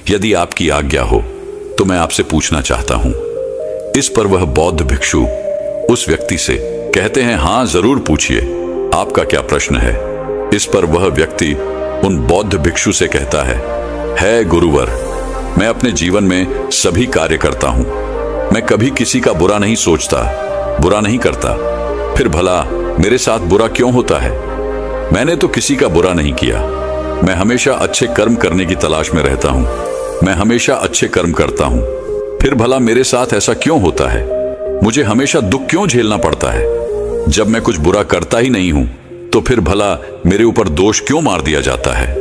यदि आपकी आज्ञा हो तो मैं आपसे पूछना चाहता हूं। इस पर वह बौद्ध भिक्षु उस व्यक्ति से कहते हैं, हाँ जरूर पूछिए, आपका क्या प्रश्न है। इस पर वह व्यक्ति उन बौद्ध भिक्षु से कहता है गुरुवर, मैं अपने जीवन में सभी कार्य करता हूं, मैं कभी किसी का बुरा नहीं सोचता, बुरा नहीं करता, फिर भला मेरे साथ बुरा क्यों होता है? मैंने तो किसी का बुरा नहीं किया, मैं हमेशा अच्छे कर्म करने की तलाश में रहता हूं, मैं हमेशा अच्छे कर्म करता हूं, फिर भला मेरे साथ ऐसा क्यों होता है? मुझे हमेशा दुख क्यों झेलना पड़ता है? जब मैं कुछ बुरा करता ही नहीं हूं, तो फिर भला मेरे ऊपर दोष क्यों मार दिया जाता है?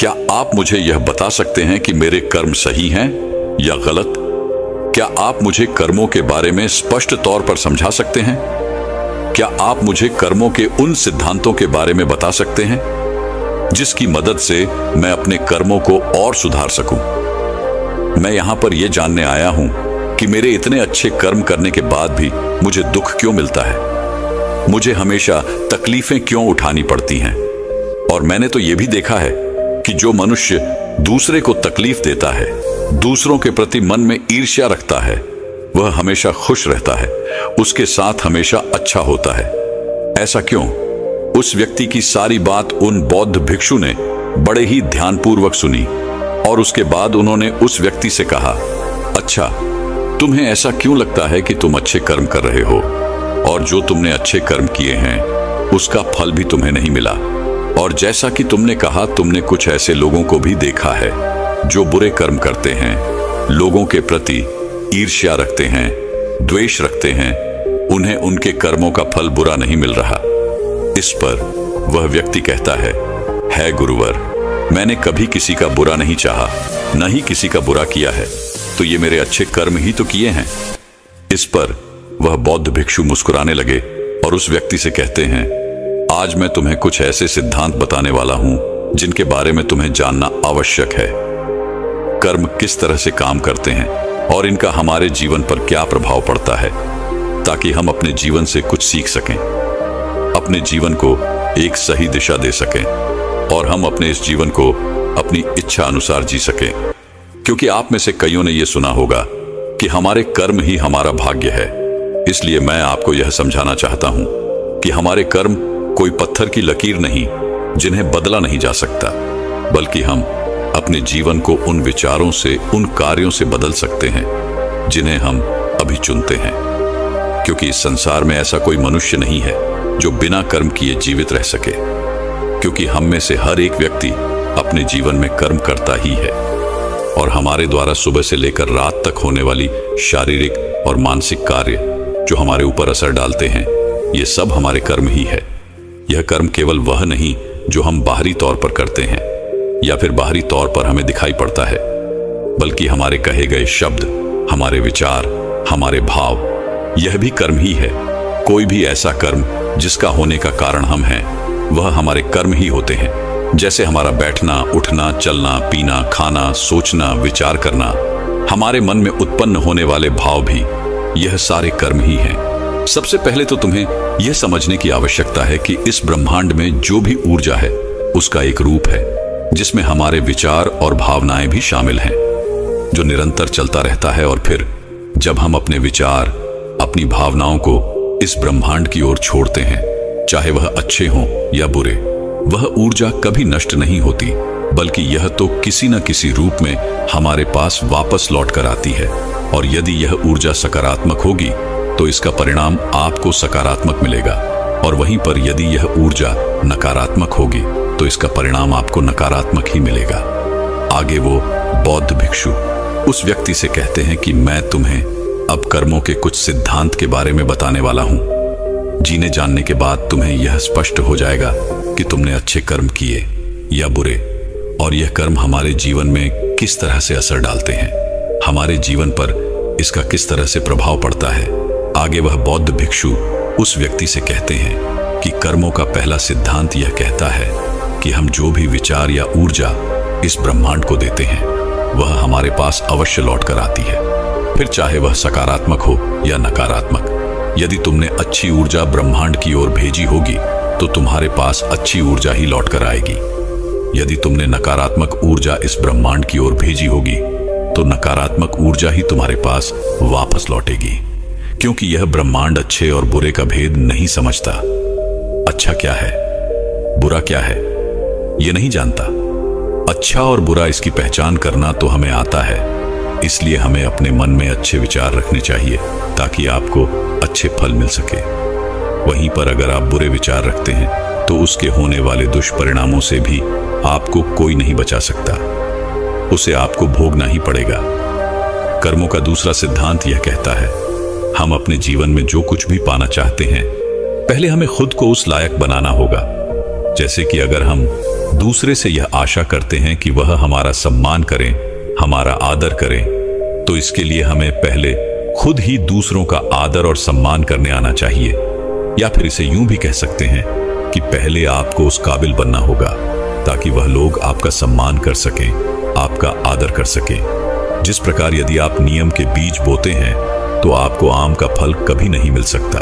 क्या आप मुझे यह बता सकते हैं कि मेरे कर्म सही हैं या गलत? क्या आप मुझे कर्मों के बारे में स्पष्ट तौर पर समझा सकते हैं? क्या आप मुझे कर्मों के उन सिद्धांतों के बारे में बता सकते हैं जिसकी मदद से मैं अपने कर्मों को और सुधार सकूं? मैं यहां पर यह जानने आया हूं कि मेरे इतने अच्छे कर्म करने के बाद भी मुझे दुख क्यों मिलता है, मुझे हमेशा तकलीफें क्यों उठानी पड़ती हैं। और मैंने तो यह भी देखा है कि जो मनुष्य दूसरे को तकलीफ देता है, दूसरों के प्रति मन में ईर्ष्या रखता है, वह हमेशा खुश रहता है, उसके साथ हमेशा अच्छा होता है। ऐसा क्यों? उस व्यक्ति की सारी बात उन बौद्ध भिक्षु ने बड़े ही ध्यानपूर्वक सुनी, और उसके बाद उन्होंने उस व्यक्ति से कहा, अच्छा, तुम्हें ऐसा क्यों लगता है कि तुम अच्छे कर्म कर रहे हो, और जो तुमने अच्छे कर्म किए हैं उसका फल भी तुम्हें नहीं मिला? और जैसा कि तुमने कहा, तुमने कुछ ऐसे लोगों को भी देखा है जो बुरे कर्म करते हैं, लोगों के प्रति ईर्ष्या रखते हैं, द्वेष रखते हैं, उन्हें उनके कर्मों का फल बुरा नहीं मिल रहा। इस पर वह व्यक्ति कहता है गुरुवर, मैंने कभी किसी का बुरा नहीं चाहा, न ही किसी का बुरा किया है, तो ये मेरे अच्छे कर्म ही तो किए हैं। इस पर वह बौद्ध भिक्षु मुस्कुराने लगे और उस व्यक्ति से कहते हैं, आज मैं तुम्हें कुछ ऐसे सिद्धांत बताने वाला हूं जिनके बारे में तुम्हें जानना आवश्यक है। कर्म किस तरह से काम करते हैं और इनका हमारे जीवन पर क्या प्रभाव पड़ता है, ताकि हम अपने जीवन से कुछ सीख सकें, अपने जीवन को एक सही दिशा दे सकें, और हम अपने इस जीवन को अपनी इच्छा अनुसार जी सकें। क्योंकि आप में से कईयों ने यह सुना होगा कि हमारे कर्म ही हमारा भाग्य है। इसलिए मैं आपको यह समझाना चाहता हूं कि हमारे कर्म कोई पत्थर की लकीर नहीं जिन्हें बदला नहीं जा सकता, बल्कि हम अपने जीवन को उन विचारों से, उन कार्यों से बदल सकते हैं जिन्हें हम अभी चुनते हैं। क्योंकि इस संसार में ऐसा कोई मनुष्य नहीं है जो बिना कर्म किए जीवित रह सके, क्योंकि हम में से हर एक व्यक्ति अपने जीवन में कर्म करता ही है, और हमारे द्वारा सुबह से लेकर रात तक होने वाली शारीरिक और मानसिक कार्य जो हमारे ऊपर असर डालते हैं, ये सब हमारे कर्म ही है। यह कर्म केवल वह नहीं जो हम बाहरी तौर पर करते हैं या फिर बाहरी तौर पर हमें दिखाई पड़ता है, बल्कि हमारे कहे गए शब्द, हमारे विचार, हमारे भाव, यह भी कर्म ही है। कोई भी ऐसा कर्म जिसका होने का कारण हम हैं, वह हमारे कर्म ही होते हैं। जैसे हमारा बैठना, उठना, चलना, पीना, खाना, सोचना, विचार करना, हमारे मन में उत्पन्न होने वाले भाव भी, यह सारे कर्म ही हैं। सबसे पहले तो तुम्हें यह समझने की आवश्यकता है कि इस ब्रह्मांड में जो भी ऊर्जा है उसका एक रूप है जिसमें हमारे विचार और भावनाएं भी शामिल हैं, जो निरंतर चलता रहता है। और फिर जब हम अपने विचार, अपनी भावनाओं को इस ब्रह्मांड की ओर छोड़ते हैं, चाहे वह अच्छे हों या बुरे, वह ऊर्जा कभी नष्ट नहीं होती, बल्कि यह तो किसी न किसी रूप में हमारे पास वापस लौट कर आती है। और यदि यह ऊर्जा सकारात्मक होगी तो इसका परिणाम आपको सकारात्मक मिलेगा, और वहीं पर यदि यह ऊर्जा नकारात्मक होगी तो इसका परिणाम आपको नकारात्मक ही मिलेगा। आगे वो बौद्ध भिक्षु उस व्यक्ति से कहते हैं कि मैं तुम्हें अब कर्मों के कुछ सिद्धांत के बारे में बताने वाला हूं। जीने जानने के बाद तुम्हें यह स्पष्ट हो जाएगा कि तुमने अच्छे कर्म किए या बुरे, और यह कर्म हमारे जीवन में किस तरह से असर डालते हैं, हमारे जीवन पर इसका किस तरह से प्रभाव पड़ता है। आगे वह बौद्ध भिक्षु उस व्यक्ति से कहते हैं कि कर्मों का पहला सिद्धांत यह कहता है कि हम जो भी विचार या ऊर्जा इस ब्रह्मांड को देते हैं वह हमारे पास अवश्य लौट कर आती है, फिर चाहे वह सकारात्मक हो या नकारात्मक। यदि तुमने अच्छी ऊर्जा ब्रह्मांड की ओर भेजी होगी तो तुम्हारे पास अच्छी ऊर्जा ही लौट कर आएगी। यदि तुमने नकारात्मक ऊर्जा इस ब्रह्मांड की ओर भेजी होगी तो नकारात्मक ऊर्जा ही तुम्हारे पास वापस लौटेगी, क्योंकि यह ब्रह्मांड अच्छे और बुरे का भेद नहीं समझता। अच्छा क्या है, बुरा क्या है, यह नहीं जानता। अच्छा और बुरा इसकी पहचान करना तो हमें आता है, इसलिए हमें अपने मन में अच्छे विचार रखने चाहिए ताकि आपको अच्छे फल मिल सके। वहीं पर अगर आप बुरे विचार रखते हैं तो उसके होने वाले दुष्परिणामों से भी आपको कोई नहीं बचा सकता, उसे आपको भोगना ही पड़ेगा। कर्मों का दूसरा सिद्धांत यह कहता है, हम अपने जीवन में जो कुछ भी पाना चाहते हैं पहले हमें खुद को उस लायक बनाना होगा। जैसे कि अगर हम दूसरे से यह आशा करते हैं कि वह हमारा सम्मान करें, हमारा आदर करें, तो इसके लिए हमें पहले खुद ही दूसरों का आदर और सम्मान करने आना चाहिए। या फिर इसे यूं भी कह सकते हैं कि पहले आपको उस काबिल बनना होगा ताकि वह लोग आपका सम्मान कर सकें, आपका आदर कर सकें। जिस प्रकार यदि आप नियम के बीज बोते हैं तो आपको आम का फल कभी नहीं मिल सकता,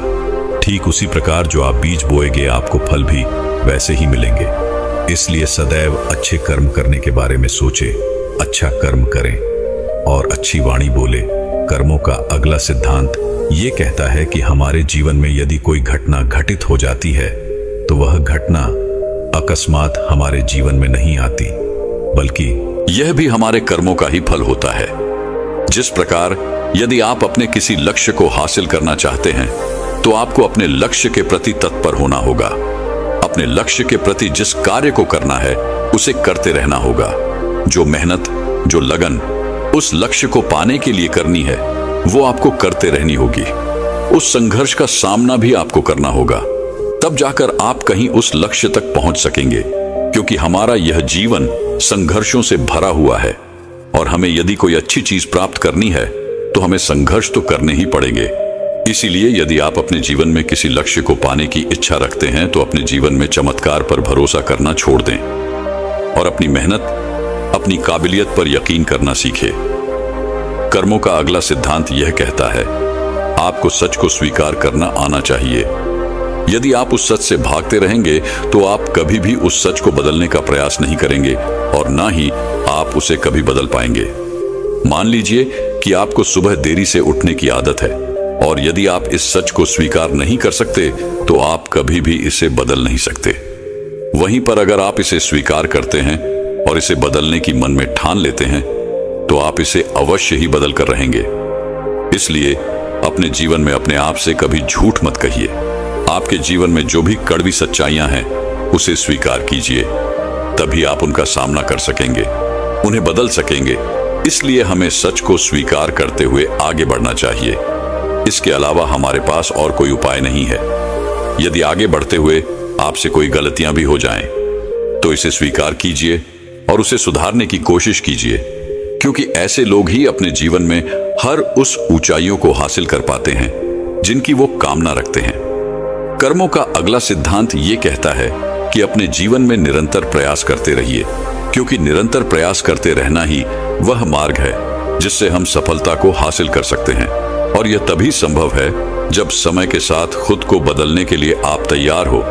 ठीक उसी प्रकार जो आप बीज बोएंगे आपको फल भी वैसे ही मिलेंगे। इसलिए सदैव अच्छे कर्म करने के बारे में सोचें, अच्छा कर्म करें और अच्छी वाणी बोले। कर्मों का अगला सिद्धांत ये कहता है कि हमारे जीवन में यदि कोई घटना घटित हो जाती है तो वह घटना अकस्मात हमारे जीवन में नहीं आती, बल्कि यह भी हमारे कर्मों का ही फल होता है। जिस प्रकार यदि आप अपने किसी लक्ष्य को हासिल करना चाहते हैं तो आपको अपने लक्ष्य के प्रति तत्पर होना होगा। अपने लक्ष्य के प्रति जिस कार्य को करना है उसे करते रहना होगा। जो मेहनत, जो लगन उस लक्ष्य को पाने के लिए करनी है वो आपको करते रहनी होगी। उस संघर्ष का सामना भी आपको करना होगा, तब जाकर आप कहीं उस लक्ष्य तक पहुंच सकेंगे। क्योंकि हमारा यह जीवन संघर्षों से भरा हुआ है और हमें यदि कोई अच्छी चीज प्राप्त करनी है तो हमें संघर्ष तो करने ही पड़ेंगे। इसीलिए यदि आप अपने जीवन में किसी लक्ष्य को पाने की इच्छा रखते हैं तो अपने जीवन में चमत्कार पर भरोसा करना छोड़ दें और अपनी मेहनत, अपनी काबिलियत पर यकीन करना सीखें। कर्मों का अगला सिद्धांत यह कहता है, आपको सच को स्वीकार करना आना चाहिए। यदि आप उस सच से भागते रहेंगे तो आप कभी भी उस सच को बदलने का प्रयास नहीं करेंगे और ना ही आप उसे कभी बदल पाएंगे। मान लीजिए कि आपको सुबह देरी से उठने की आदत है और यदि आप इस सच को स्वीकार नहीं कर सकते तो आप कभी भी इसे बदल नहीं सकते। वहीं पर अगर आप इसे स्वीकार करते हैं और इसे बदलने की मन में ठान लेते हैं तो आप इसे अवश्य ही बदल कर रहेंगे। इसलिए अपने जीवन में अपने आप से कभी झूठ मत कहिए। आपके जीवन में जो भी कड़वी सच्चाइयां हैं उसे स्वीकार कीजिए, तभी आप उनका सामना कर सकेंगे, उन्हें बदल सकेंगे। इसलिए हमें सच को स्वीकार करते हुए आगे बढ़ना चाहिए। इसके अलावा हमारे पास और कोई उपाय नहीं है। यदि आगे बढ़ते हुए आपसे कोई गलतियां भी हो जाएं, तो इसे स्वीकार कीजिए और उसे सुधारने की कोशिश कीजिए, क्योंकि ऐसे लोग ही अपने जीवन में हर उस ऊंचाइयों को हासिल कर पाते हैं जिनकी वो कामना रखते हैं। कर्मों का अगला सिद्धांत ये कहता है कि अपने जीवन में निरंतर प्रयास करते रहिए, क्योंकि निरंतर प्रयास करते रहना ही वह मार्ग है जिससे हम सफलता को हासिल कर सकते हैं। और यह तभी संभव है जब समय के साथ खुद को बदलने के लिए आप तैयार हो,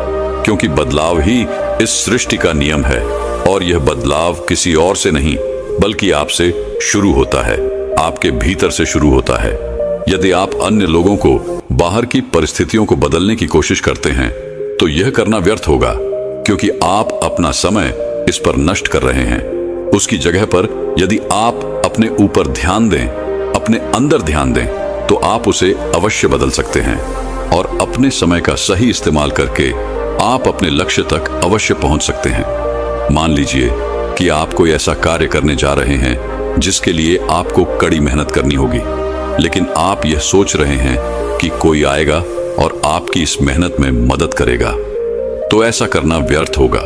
क्योंकि बदलाव ही इस सृष्टि का नियम है और यह बदलाव किसी और से नहीं बल्कि आपसे शुरू होता है, आपके भीतर से शुरू होता है। यदि आप अन्य लोगों को, बाहर की परिस्थितियों को बदलने की कोशिश करते हैं तो यह करना व्यर्थ होगा, क्योंकि आप अपना समय इस पर नष्ट कर रहे हैं। उसकी जगह पर यदि आप अपने ऊपर ध्यान दें, अपने अंदर ध्यान दें, तो आप उसे अवश्य बदल सकते हैं और अपने समय का सही इस्तेमाल करके आप अपने लक्ष्य तक अवश्य पहुंच सकते हैं। मान लीजिए कि आप कोई ऐसा कार्य करने जा रहे हैं जिसके लिए आपको कड़ी मेहनत करनी होगी, लेकिन आप यह सोच रहे हैं कि कोई आएगा और आपकी इस मेहनत में मदद करेगा, तो ऐसा करना व्यर्थ होगा।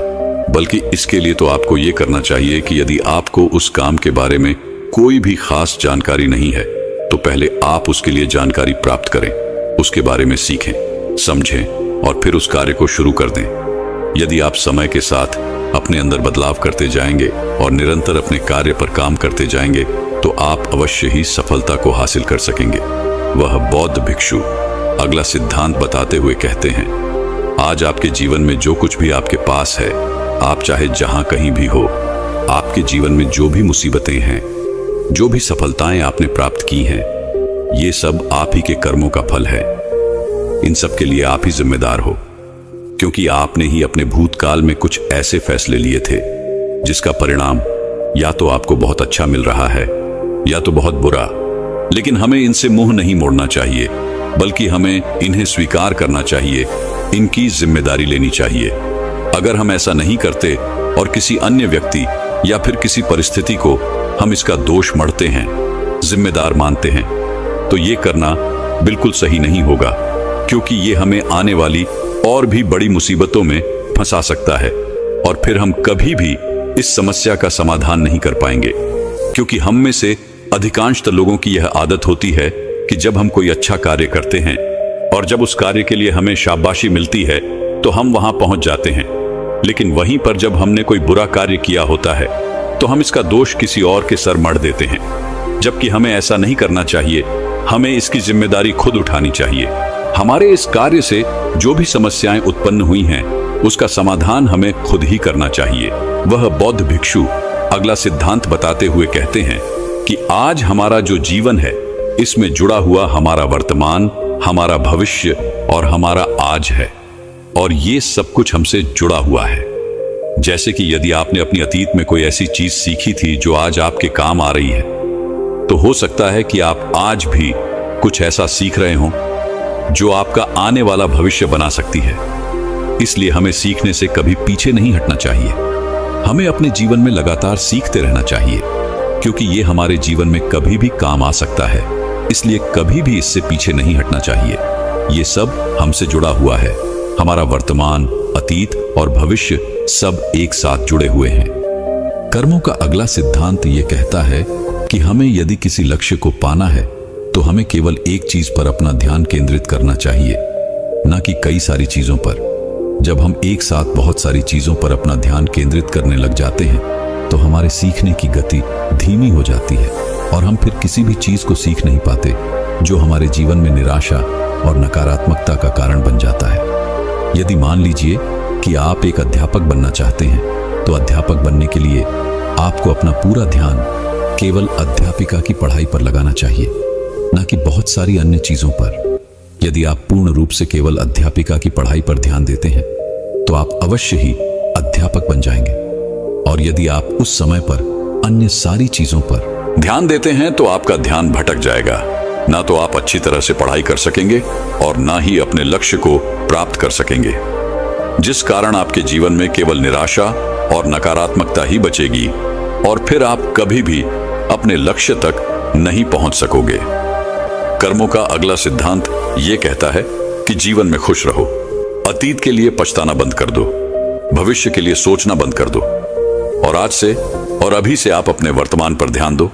बल्कि इसके लिए तो आपको यह करना चाहिए कि यदि आपको उस काम के बारे में कोई भी खास जानकारी नहीं है तो पहले आप उसके लिए जानकारी प्राप्त करें, उसके बारे में सीखें, समझें और फिर उस कार्य को शुरू कर दें। यदि आप समय के साथ अपने अंदर बदलाव करते जाएंगे और निरंतर अपने कार्य पर काम करते जाएंगे तो आप अवश्य ही सफलता को हासिल कर सकेंगे। वह बौद्ध भिक्षु अगला सिद्धांत बताते हुए कहते हैं, आज आपके जीवन में जो कुछ भी आपके पास है, आप चाहे जहां कहीं भी हो, आपके जीवन में जो भी मुसीबतें हैं, जो भी सफलताएं आपने प्राप्त की हैं, ये सब आप ही के कर्मों का फल है। इन सब के लिए आप ही जिम्मेदार हो, क्योंकि आपने ही अपने भूतकाल में कुछ ऐसे फैसले लिए थे जिसका परिणाम या तो आपको बहुत अच्छा मिल रहा है या तो बहुत बुरा। लेकिन हमें इनसे मुंह नहीं मोड़ना चाहिए, बल्कि हमें इन्हें स्वीकार करना चाहिए, इनकी जिम्मेदारी लेनी चाहिए। अगर हम ऐसा नहीं करते और किसी अन्य व्यक्ति या फिर किसी परिस्थिति को हम इसका दोष मढ़ते हैं, जिम्मेदार मानते हैं, तो ये करना बिल्कुल सही नहीं होगा, क्योंकि ये हमें आने वाली और भी बड़ी मुसीबतों में फंसा सकता है और फिर हम कभी भी इस समस्या का समाधान नहीं कर पाएंगे। क्योंकि हम में से अधिकांशतः लोगों की यह आदत होती है कि जब हम कोई अच्छा कार्य करते हैं और जब उस कार्य के लिए हमें शाबाशी मिलती है तो हम वहां पहुंच जाते हैं, लेकिन वहीं पर जब हमने कोई बुरा कार्य किया होता है तो हम इसका दोष किसी और के सर मढ़ देते हैं, जबकि हमें ऐसा नहीं करना चाहिए। हमें इसकी जिम्मेदारी खुद उठानी चाहिए। हमारे इस कार्य से जो भी समस्याएं उत्पन्न हुई हैं, उसका समाधान हमें खुद ही करना चाहिए। वह बौद्ध भिक्षु अगला सिद्धांत बताते हुए कहते हैं कि आज हमारा जो जीवन है, इसमें जुड़ा हुआ हमारा वर्तमान, हमारा भविष्य और हमारा आज है, और ये सब कुछ हमसे जुड़ा हुआ है। जैसे कि यदि आपने अपनी अतीत में कोई ऐसी चीज सीखी थी जो आज आपके काम आ रही है, तो हो सकता है कि आप आज भी कुछ ऐसा सीख रहे हों जो आपका आने वाला भविष्य बना सकती है। इसलिए हमें सीखने से कभी पीछे नहीं हटना चाहिए। हमें अपने जीवन में लगातार सीखते रहना चाहिए, क्योंकि ये हमारे जीवन में कभी भी काम आ सकता है। इसलिए कभी भी इससे पीछे नहीं हटना चाहिए। ये सब हमसे जुड़ा हुआ है। हमारा वर्तमान, अतीत और भविष्य सब एक साथ जुड़े हुए हैं। कर्मों का अगला सिद्धांत ये कहता है कि हमें यदि किसी लक्ष्य को पाना है तो हमें केवल एक चीज पर अपना ध्यान केंद्रित करना चाहिए, न कि कई सारी चीजों पर। जब हम एक साथ बहुत सारी चीजों पर अपना ध्यान केंद्रित करने लग जाते हैं तो हमारे सीखने की गति धीमी हो जाती है और हम फिर किसी भी चीज को सीख नहीं पाते, जो हमारे जीवन में निराशा और नकारात्मकता का कारण बन जाता है। यदि मान लीजिए कि आप एक अध्यापक बनना चाहते हैं, तो अध्यापक बनने के लिए आपको अपना पूरा ध्यान केवल अध्यापिका की पढ़ाई पर लगाना चाहिए, न कि बहुत सारी अन्य चीजों पर। यदि आप पूर्ण रूप से केवल अध्यापिका की पढ़ाई पर ध्यान देते हैं तो आप अवश्य ही अध्यापक बन जाएंगे। और यदि आप उस समय पर अन्य सारी चीजों पर ध्यान देते हैं तो आपका ध्यान भटक जाएगा। ना तो आप अच्छी तरह से पढ़ाई कर सकेंगे और ना ही अपने लक्ष्य को प्राप्त कर सकेंगे, जिस कारण आपके जीवन में केवल निराशा और नकारात्मकता ही बचेगी और फिर आप कभी भी अपने लक्ष्य तक नहीं पहुंच सकोगे। कर्मों का अगला सिद्धांत ये कहता है कि जीवन में खुश रहो। अतीत के लिए पछताना बंद कर दो, भविष्य के लिए सोचना बंद कर दो और आज से और अभी से आप अपने वर्तमान पर ध्यान दो,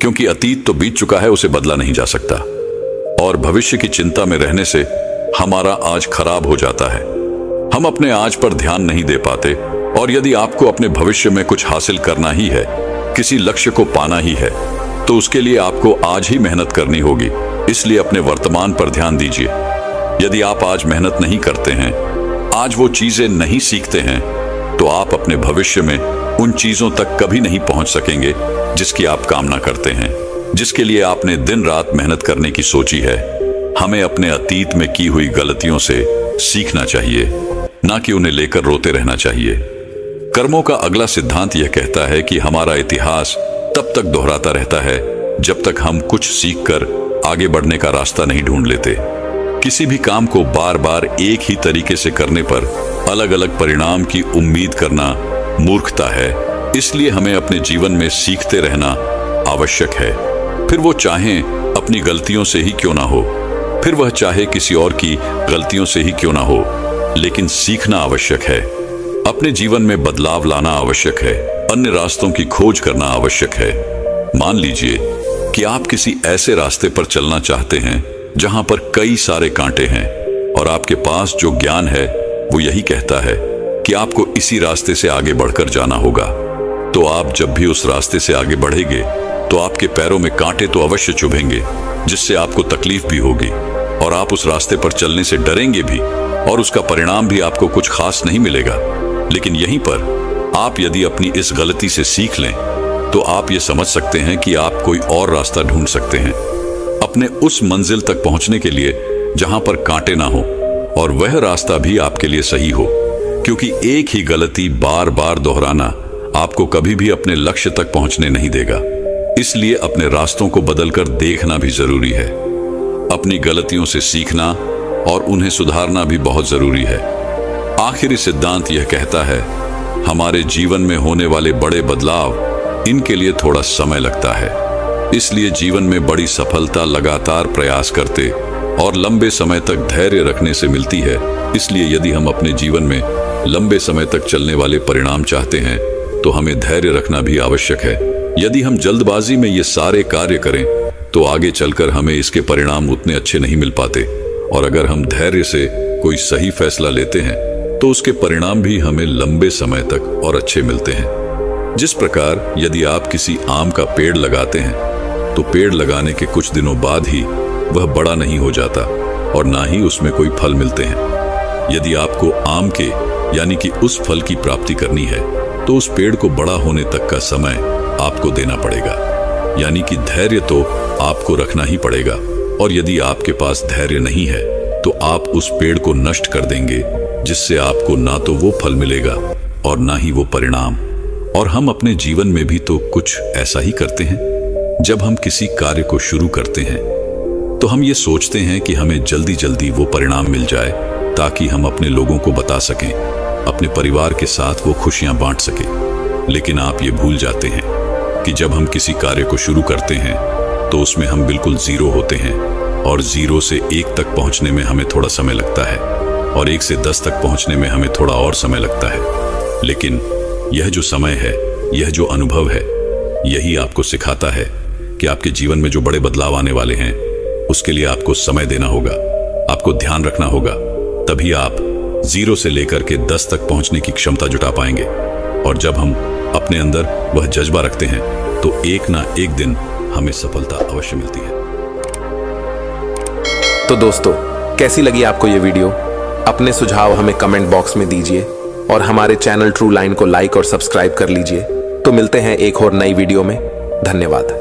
क्योंकि अतीत तो बीत चुका है, उसे बदला नहीं जा सकता और भविष्य की चिंता में रहने से हमारा आज खराब हो जाता है। हम अपने आज पर ध्यान नहीं दे पाते और यदि आपको अपने भविष्य में कुछ हासिल करना ही है, किसी लक्ष्य को पाना ही है, तो उसके लिए आपको आज ही मेहनत करनी होगी। इसलिए अपने वर्तमान पर ध्यान दीजिए। यदि आप आज मेहनत नहीं करते हैं, आज वो चीजें नहीं सीखते हैं, तो आप अपने भविष्य में उन चीजों तक कभी नहीं पहुंच सकेंगे जिसकी आप कामना करते हैं, जिसके लिए आपने दिन रात मेहनत करने की सोची है। हमें अपने अतीत में की हुई गलतियों से सीखना चाहिए, ना कि उन्हें लेकर रोते रहना चाहिए। कर्मों का अगला सिद्धांत यह कहता है कि हमारा इतिहास तब तक दोहराता रहता है जब तक हम कुछ सीखकर आगे बढ़ने का रास्ता नहीं ढूंढ लेते। किसी भी काम को बार बार एक ही तरीके से करने पर अलग अलग परिणाम की उम्मीद करना मूर्खता है। इसलिए हमें अपने जीवन में सीखते रहना आवश्यक है, फिर वो चाहे अपनी गलतियों से ही क्यों ना हो, फिर वह चाहे किसी और की गलतियों से ही क्यों ना हो, लेकिन सीखना आवश्यक है। अपने जीवन में बदलाव लाना आवश्यक है, अन्य रास्तों की खोज करना आवश्यक है। मान लीजिए कि आप किसी ऐसे रास्ते पर चलना चाहते हैं जहां पर कई सारे कांटे हैं और आपके पास जो ज्ञान है वो यही कहता है कि आपको इसी रास्ते से आगे बढ़कर जाना होगा। तो आप जब भी उस रास्ते से आगे बढ़ेंगे तो आपके पैरों में कांटे तो अवश्य चुभेंगे, जिससे आपको तकलीफ भी होगी और आप उस रास्ते पर चलने से डरेंगे भी और उसका परिणाम भी आपको कुछ खास नहीं मिलेगा। लेकिन यहीं पर आप यदि अपनी इस गलती से सीख लें तो आप ये समझ सकते हैं कि आप कोई और रास्ता ढूंढ सकते हैं अपने उस मंजिल तक पहुंचने के लिए जहां पर कांटे ना हो, और वह रास्ता भी आपके लिए सही हो, क्योंकि एक ही गलती बार बार दोहराना आपको कभी भी अपने लक्ष्य तक पहुंचने नहीं देगा। इसलिए अपने रास्तों को बदलकर देखना भी जरूरी है। अपनी गलतियों से सीखना और उन्हें सुधारना भी बहुत जरूरी है। आखिरी सिद्धांत यह कहता है, हमारे जीवन में होने वाले बड़े बदलाव, इनके लिए थोड़ा समय लगता है। इसलिए जीवन में बड़ी सफलता लगातार प्रयास करते और लंबे समय तक धैर्य रखने से मिलती है। इसलिए यदि हम अपने जीवन में लंबे समय तक चलने वाले परिणाम चाहते हैं तो हमें धैर्य रखना भी आवश्यक है। यदि हम जल्दबाजी में ये सारे कार्य करें तो आगे चलकर हमें इसके परिणाम उतने अच्छे नहीं मिल पाते, और अगर हम धैर्य से कोई सही फैसला लेते हैं तो उसके परिणाम भी हमें लंबे समय तक और अच्छे मिलते हैं। जिस प्रकार यदि आप किसी आम का पेड़ लगाते हैं तो पेड़ लगाने के कुछ दिनों बाद ही वह बड़ा नहीं हो जाता और ना ही उसमें कोई फल मिलते हैं। यदि आपको आम के यानी कि उस फल की प्राप्ति करनी है तो उस पेड़ को बड़ा होने तक का समय आपको देना पड़ेगा, यानी कि धैर्य तो आपको रखना ही पड़ेगा। और यदि आपके पास धैर्य नहीं है तो आप उस पेड़ को नष्ट कर देंगे, जिससे आपको ना तो वो फल मिलेगा और ना ही वो परिणाम। और हम अपने जीवन में भी तो कुछ ऐसा ही करते हैं। जब हम किसी कार्य को शुरू करते हैं तो हम ये सोचते हैं कि हमें जल्दी जल्दी वो परिणाम मिल जाए ताकि हम अपने लोगों को बता सकें, अपने परिवार के साथ वो खुशियां बांट सकें। लेकिन आप ये भूल जाते हैं कि जब हम किसी कार्य को शुरू करते हैं तो उसमें हम बिल्कुल जीरो होते हैं, और 0 से 1 तक पहुंचने में हमें थोड़ा समय लगता है और 1 से 10 तक पहुंचने में हमें थोड़ा और समय लगता है। लेकिन यह जो समय है, यह जो अनुभव है, यही आपको सिखाता है कि आपके जीवन में जो बड़े बदलाव आने वाले हैं उसके लिए आपको समय देना होगा, आपको ध्यान रखना होगा। तभी आप 0 से लेकर के 10 तक पहुंचने की क्षमता जुटा पाएंगे। और जब हम अपने अंदर वह जज्बा रखते हैं तो एक ना एक दिन हमें सफलता अवश्य मिलती है। तो दोस्तों, कैसी लगी आपको ये वीडियो? अपने सुझाव हमें कमेंट बॉक्स में दीजिए और हमारे चैनल ट्रू लाइन को लाइक और सब्सक्राइब कर लीजिए। तो मिलते हैं एक और नई वीडियो में। धन्यवाद।